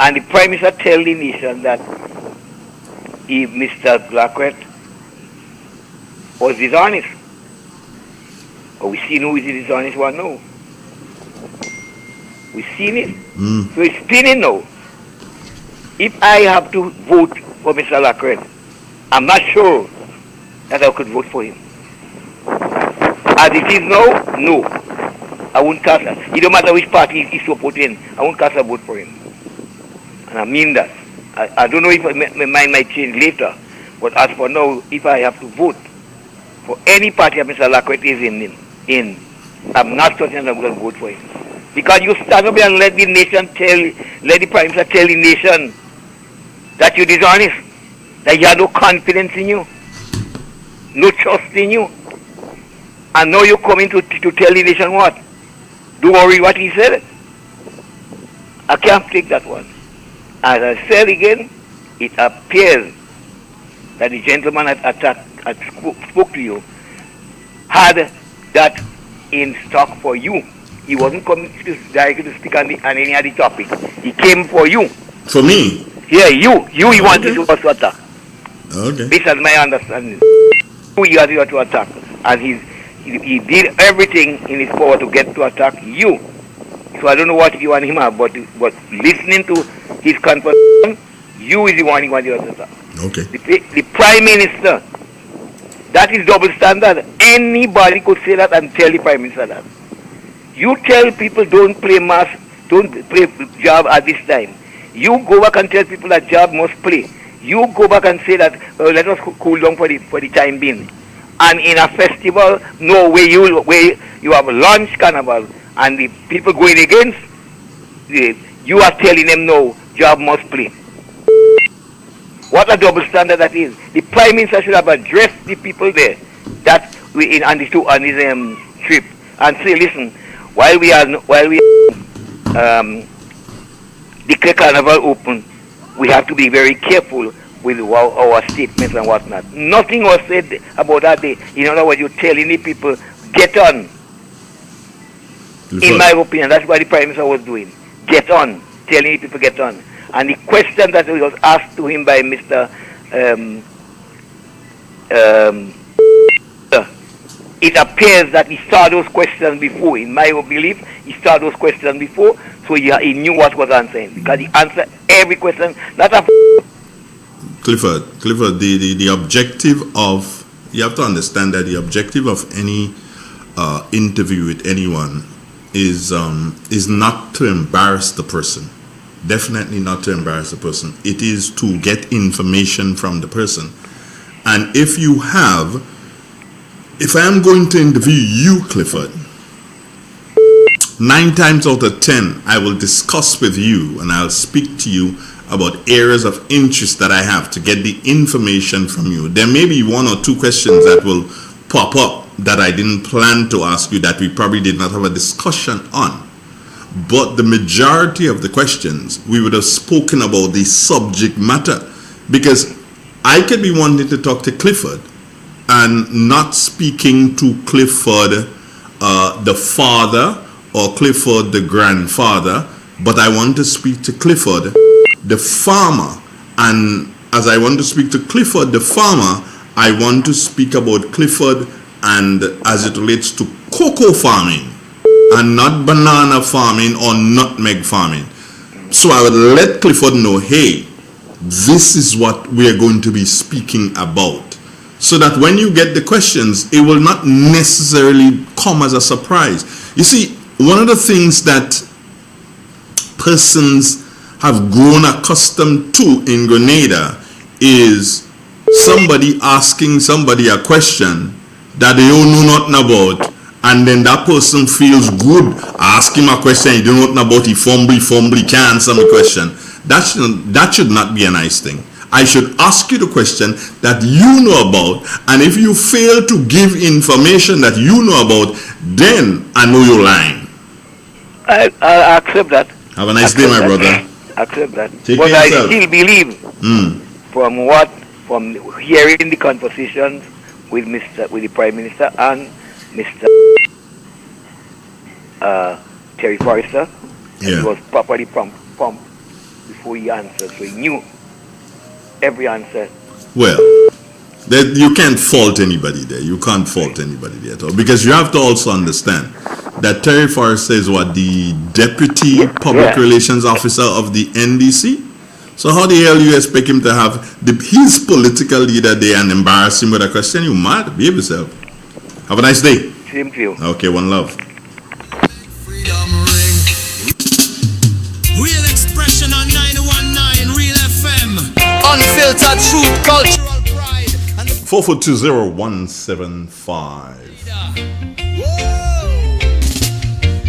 and the Prime Minister tell the nation that if Mr. Lacret was dishonest, or we see who is the dishonest one now. We've seen it. So it's spinning now. If I have to vote for Mr. Lacret, I'm not sure that I could vote for him. As it is now, no. I won't cast it don't matter which party he's supporting, I won't cast a vote for him. And I mean that. I don't know if my mind might change later, but as for now, if I have to vote for any party that Mr. Lacret is in, I'm not certain I'm going to vote for him. Because you stand up and let the Prime Minister tell the nation that you're dishonest, that you have no confidence in you, no trust in you. And now you're coming to tell the nation what? Don't worry what he said. I can't take that one. As I said again, it appears that the gentleman that spoke to you had that in stock for you. He wasn't coming directly to speak on any other topic. He came for you. For me? Yeah, you he wanted to also attack. Okay. This is my understanding. You he wanted to attack. And he did everything in his power to get to attack you. So I don't know what you want him at, but listening to his conversation, you is the one he wanted to attack. Okay. The Prime Minister, that is double standard. Anybody could say that and tell the Prime Minister that. You tell people don't play job at this time. You go back and tell people that job must play. You go back and say that let us cool down for the time being. And in a festival, no, where you have a lunch carnival and the people going against, you are telling them no, job must play. What a double standard that is. The Prime Minister should have addressed the people there that on his trip and say, listen, while we declare carnival open, we have to be very careful with our statements and whatnot. Nothing was said about that day. In other words, you're telling the people, get on. In my opinion, that's what the Prime Minister was doing. Get on. Telling the people, get on. And the question that was asked to him by Mr. It appears that he saw those questions before. In my belief, he saw those questions before, so he knew what was answering. Because he answered every question. Clifford, the objective of, you have to understand that the objective of any interview with anyone is not to embarrass the person. Definitely not to embarrass the person. It is to get information from the person. And if I am going to interview you, Clifford, 9 times out of 10, I will discuss with you and I'll speak to you about areas of interest that I have to get the information from you. There may be 1 or 2 questions that will pop up that I didn't plan to ask you, that we probably did not have a discussion on. But the majority of the questions, we would have spoken about the subject matter, because I could be wanting to talk to Clifford and not speaking to Clifford, the father, or Clifford, the grandfather, but I want to speak to Clifford, the farmer. And as I want to speak to Clifford, the farmer, I want to speak about Clifford and as it relates to cocoa farming, and not banana farming or nutmeg farming. So I would let Clifford know, hey, this is what we are going to be speaking about. So that when you get the questions, it will not necessarily come as a surprise. You see, one of the things that persons have grown accustomed to in Grenada is somebody asking somebody a question that they don't know nothing about, and then that person feels good. Ask him a question he don't know about, he fumble, can't answer my question. That should not be a nice thing. I should ask you the question that you know about, and if you fail to give information that you know about, then I know you're lying. I accept that. Have a nice day, my brother. Accept that. Take but care I yourself. still believe from hearing the conversations with the Prime Minister and Mr. Terry Forrester, he was properly prompt before he answered, so he knew every answer. Well, you can't fault anybody there. You can't fault anybody there at all, because you have to also understand that Terry Forrester is the Deputy Public Relations Officer of the NDC. So how the hell you expect him to have his political leader there and embarrass him with a question? You mad? Behave yourself. Have a nice day. Same to you. Okay, one love. Real expression on 919 Real FM. Unfiltered truth, cultural pride. 4420175.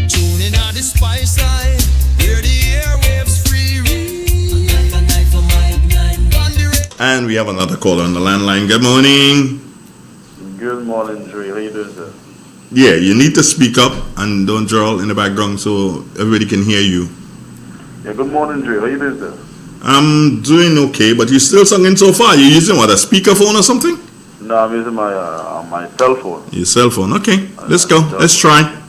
Tune in on the spice side. Hear the airwaves free. And we have another caller on the landline. Good morning. Good morning, Dre. How you doing, sir? Yeah, you need to speak up and don't drawl in the background so everybody can hear you. Yeah, good morning, Dre. How you doing, sir? I'm doing okay, but you're still singing so far. You're using what, a speakerphone or something? No, I'm using my cell phone. Your cell phone. Okay, let's go. Let's try.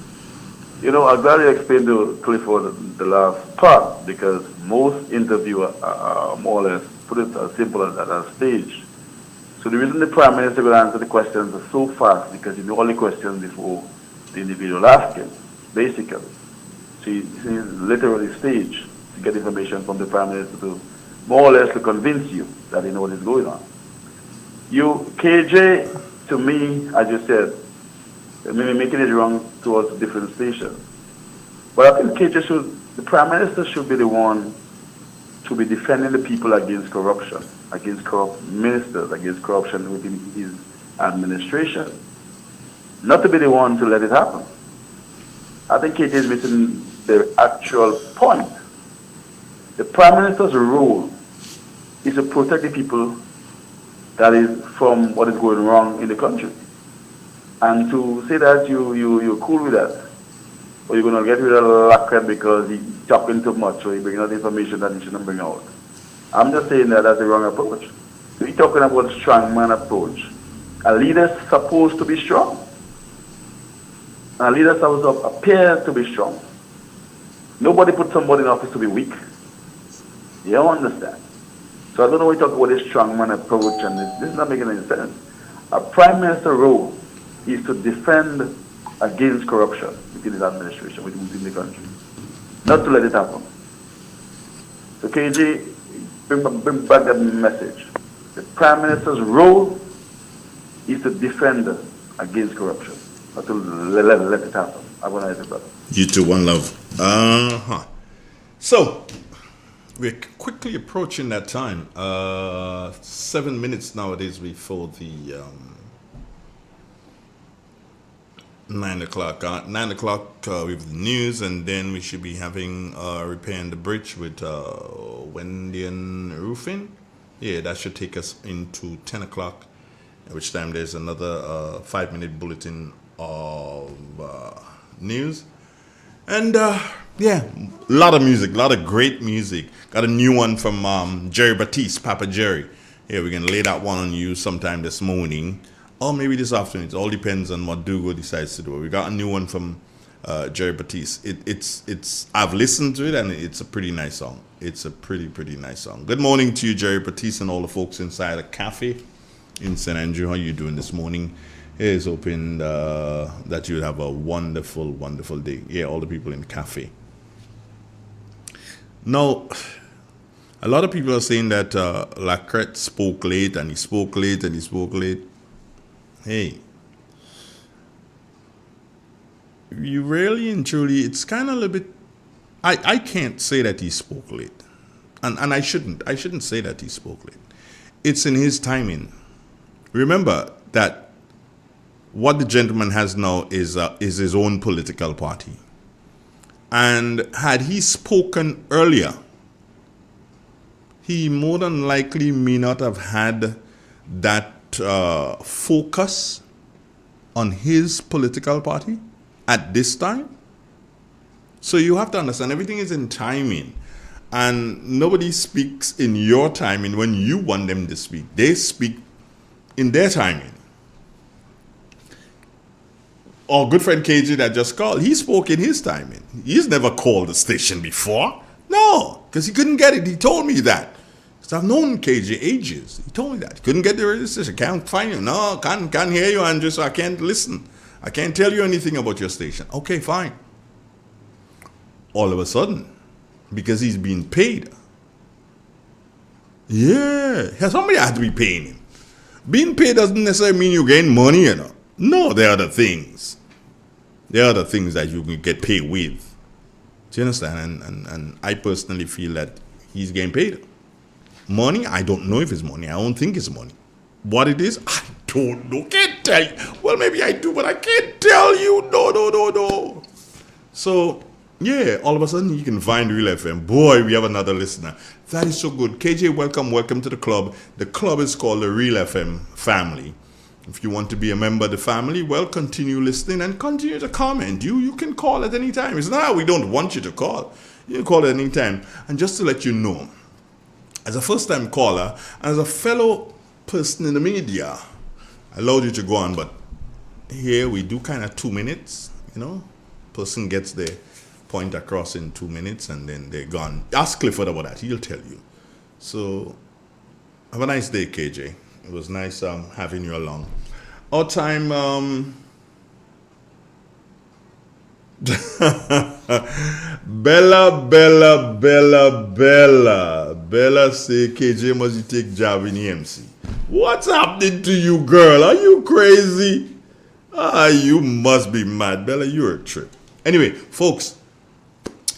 You know, I'm glad you explained to Clifford the last part, because most interviewers are more or less put it as simple as at a stage. So the reason the Prime Minister will answer the questions so fast, because you know all the questions before the individual asking, basically. So he's literally staged to get information from the Prime Minister to more or less to convince you that he knows what is going on. KJ, to me, as you said, maybe making it wrong towards different stations. But I think the Prime Minister should be the one to be defending the people against corruption, against corrupt ministers, against corruption within his administration. Not to be the one to let it happen. I think KJ is missing the actual point. The Prime Minister's role is to protect the people that is from what is going wrong in the country. And to say that you're cool with that, or you're going to get rid of Lacret because he's talking too much, or he's bringing out information that he shouldn't bring out. I'm just saying that that's the wrong approach. So you're talking about strongman approach. A leader's supposed to be strong. A leader's supposed to appear to be strong. Nobody put somebody in office to be weak. You don't understand. So I don't know why you talk about this strongman approach, and this is not making any sense. A Prime Minister role is to defend against corruption within his administration, within the country. Not to let it happen. So KJ, bring back that message. The Prime Minister's role is to defend against corruption, not to let it happen. Have a nice day, brother. You too, one love. So, we're quickly approaching that time. 7 minutes nowadays before the 9 o'clock. 9 o'clock with the news, and then we should be having repairing the bridge with Wendian roofing. Yeah, that should take us into 10 o'clock, at which time there's another 5-minute bulletin of news. And yeah, a lot of music, a lot of great music. Got a new one from Jerry Batiste, Papa Jerry. Yeah, we're going to lay that one on you sometime this morning, or maybe this afternoon. It all depends on what Dougal decides to do. We got a new one from Jerry Batiste. It's I've listened to it, and it's a pretty nice song. It's a pretty nice song. Good morning to you, Jerry Batiste, and all the folks inside the cafe in St. Andrew. How you doing this morning? Here's hoping that you'll have a wonderful, wonderful day. Yeah, all the people in the cafe. Now, a lot of people are saying that Lacrette spoke late, and he spoke late, and he spoke late. Hey, you really and truly, it's kind of a little bit, I can't say that he spoke late. And I shouldn't say that he spoke late. It's in his timing. Remember that what the gentleman has now is his own political party. And had he spoken earlier, he more than likely may not have had that focus on his political party at this time. So you have to understand, everything is in timing. And nobody speaks in your timing when you want them to speak. They speak in their timing. Our good friend KJ that just called, he spoke in his timing. He's never called the station before. No, because he couldn't get it. He told me that. So I've known KJ ages. He told me that. He couldn't get the radio station. Can't find you. No, can't hear you, Andrew, so I can't listen. I can't tell you anything about your station. Okay, fine. All of a sudden, because he's being paid. Yeah, somebody has to be paying him. Being paid doesn't necessarily mean you gain money, you know. No, there are other things. There are other things that you can get paid with. Do you understand? And I personally feel that he's getting paid. Money, I don't know if it's money. I don't think it's money. What it is, I don't know. Can't tell you. Well, maybe I do, but I can't tell you. No. So, yeah, all of a sudden you can find Real FM. Boy, we have another listener. That is so good. KJ, welcome to the club. The club is called the Real FM family. If you want to be a member of the family, well, continue listening and continue to comment. You can call at any time. It's not we don't want you to call. You can call at any time. And just to let you know, as a first-time caller, as a fellow person in the media, I allowed you to go on, but here we do kind of 2 minutes, you know. Person gets their point across in 2 minutes and then they're gone. Ask Clifford about that. He'll tell you. So, have a nice day, KJ. It was nice having you along. Our time, Bella say KJ must take job in EMC. What's happening to you, girl? Are you crazy? You must be mad. Bella, you're a trip. Anyway, folks,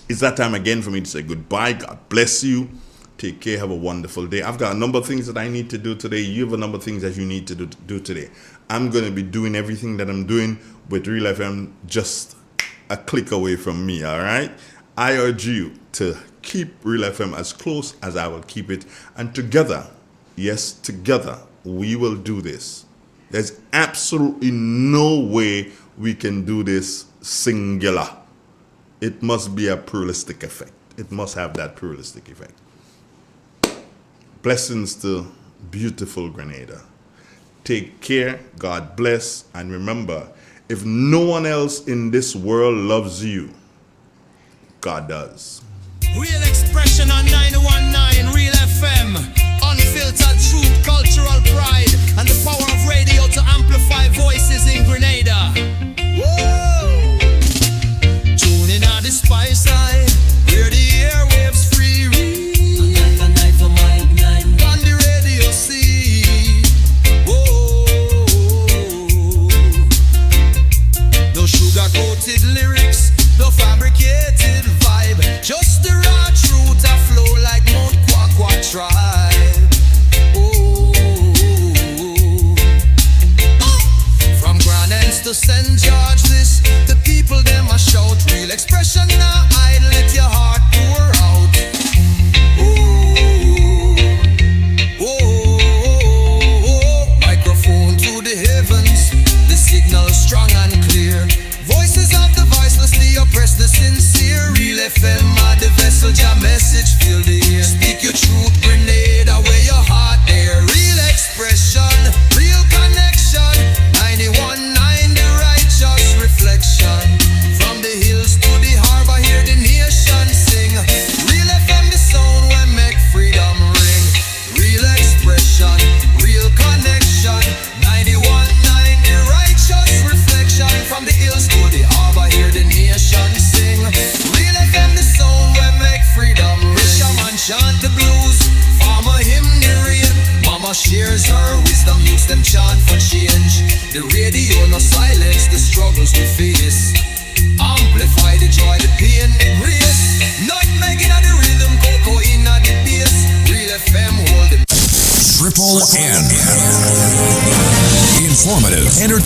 it's that time again for me to say goodbye. God bless you. Take care. Have a wonderful day. I've got a number of things that I need to do today. You have a number of things that you need to do today. I'm going to be doing everything that I'm doing with Real FM just a click away from me, all right? I urge you to keep Real FM as close as I will keep it. And together, yes, together, we will do this. There's absolutely no way we can do this singular. It must be a pluralistic effect. It must have that pluralistic effect. Blessings to beautiful Grenada. Take care. God bless. And remember, if no one else in this world loves you, God does. Real expression on 919 Real FM. Unfiltered truth, cultural pride, and the power of radio to amplify voices in Grenada. Whoa! Tune in on the spice side, where the airwaves free read. On the radio see. Whoa! No sugar-coated lyrics.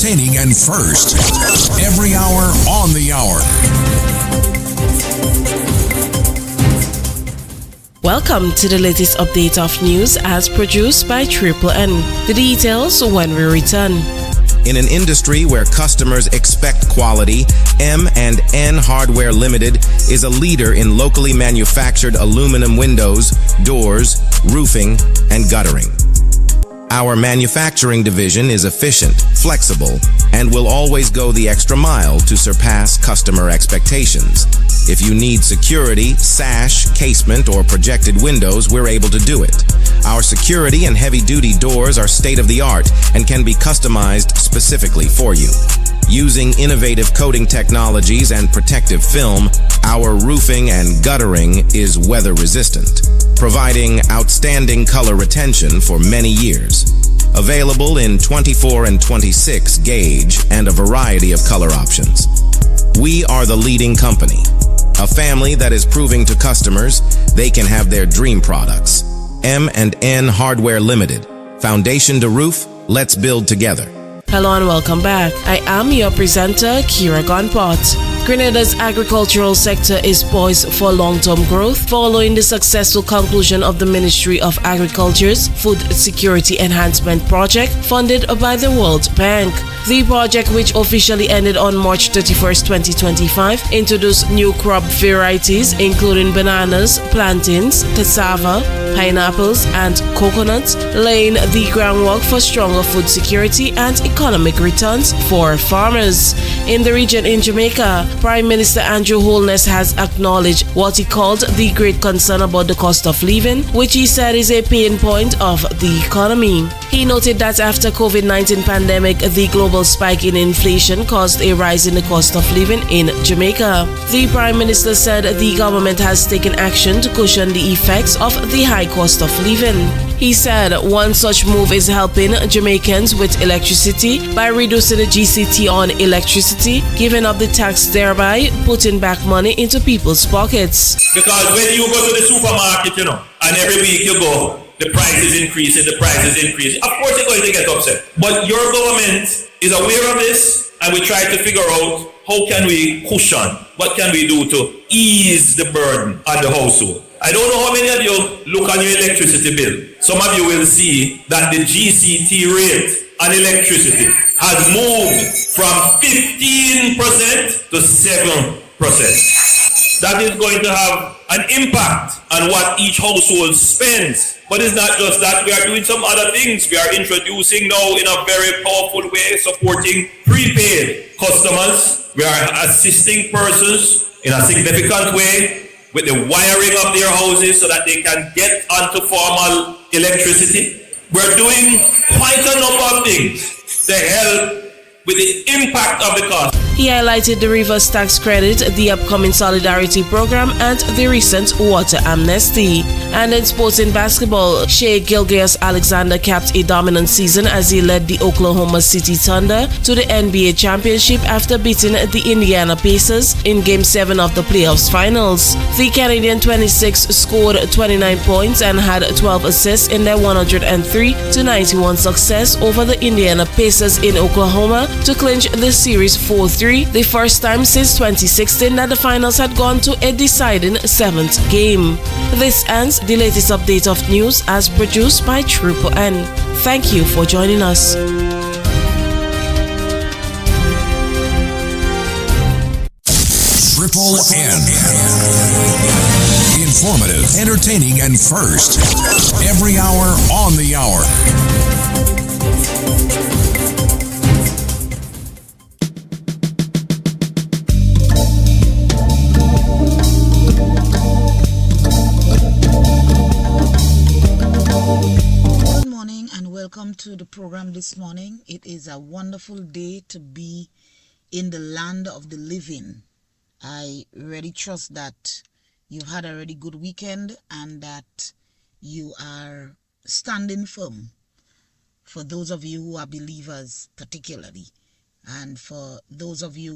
entertaining, and first. Every hour on the hour. Welcome to the latest update of news as produced by Triple N. The details when we return. In an industry where customers expect quality, M&N Hardware Limited is a leader in locally manufactured aluminum windows, doors, roofing, and guttering. Our manufacturing division is efficient, flexible, and will always go the extra mile to surpass customer expectations. If you need security, sash, casement, or projected windows, we're able to do it. Our security and heavy-duty doors are state-of-the-art and can be customized specifically for you. Using innovative coating technologies and protective film, our roofing and guttering is weather-resistant, providing outstanding color retention for many years. Available in 24 and 26 gauge and a variety of color options. We are the leading company, a family that is proving to customers they can have their dream products. M&N Hardware Limited. Foundation to roof, let's build together. Hello and welcome back. I am your presenter, Kira Gunpot. Grenada's agricultural sector is poised for long-term growth following the successful conclusion of the Ministry of Agriculture's Food Security Enhancement Project funded by the World Bank. The project, which officially ended on March 31st, 2025, introduced new crop varieties including bananas, plantains, cassava, pineapples, and coconuts, laying the groundwork for stronger food security and economic returns for farmers. In the region in Jamaica, Prime Minister Andrew Holness has acknowledged what he called the great concern about the cost of living, which he said is a pain point of the economy. He noted that after COVID-19 pandemic, the global spike in inflation caused a rise in the cost of living in Jamaica. The Prime Minister said the government has taken action to cushion the effects of the high cost of living. He said one such move is helping Jamaicans with electricity by reducing the GCT on electricity, giving up the tax, thereby putting back money into people's pockets. Because when you go to the supermarket, and every week you go, the price is increasing, of course you're going to get upset. But your government is aware of this, and we try to figure out how can we cushion, what can we do to ease the burden on the household. I don't know how many of you look on your electricity bill. Some of you will see that the GCT rate on electricity has moved from 15% to 7%. That is going to have an impact on what each household spends. But it's not just that, we are doing some other things. We are introducing now in a very powerful way, supporting prepaid customers. We are assisting persons in a significant way with the wiring of their houses so that they can get onto formal electricity. We're doing quite a number of things to help with the impact of the cost. He highlighted the reverse tax credit, the upcoming solidarity program, and the recent water amnesty. And in sports in basketball, Shai Gilgeous-Alexander capped a dominant season as he led the Oklahoma City Thunder to the NBA championship after beating the Indiana Pacers in Game 7 of the playoffs finals. The Canadian 26 scored 29 points and had 12 assists in their 103-91 success over the Indiana Pacers in Oklahoma to clinch the series 4-3, the first time since 2016 that the finals had gone to a deciding 7th game. This ends the latest update of news as produced by Triple N. Thank you for joining us. Triple N. Informative, entertaining, and first. Every hour on the hour. Welcome to the program this morning. It is a wonderful day to be in the land of the living. I really trust that you've had a really good weekend and that you are standing firm. For those of you who are believers particularly, and for those of you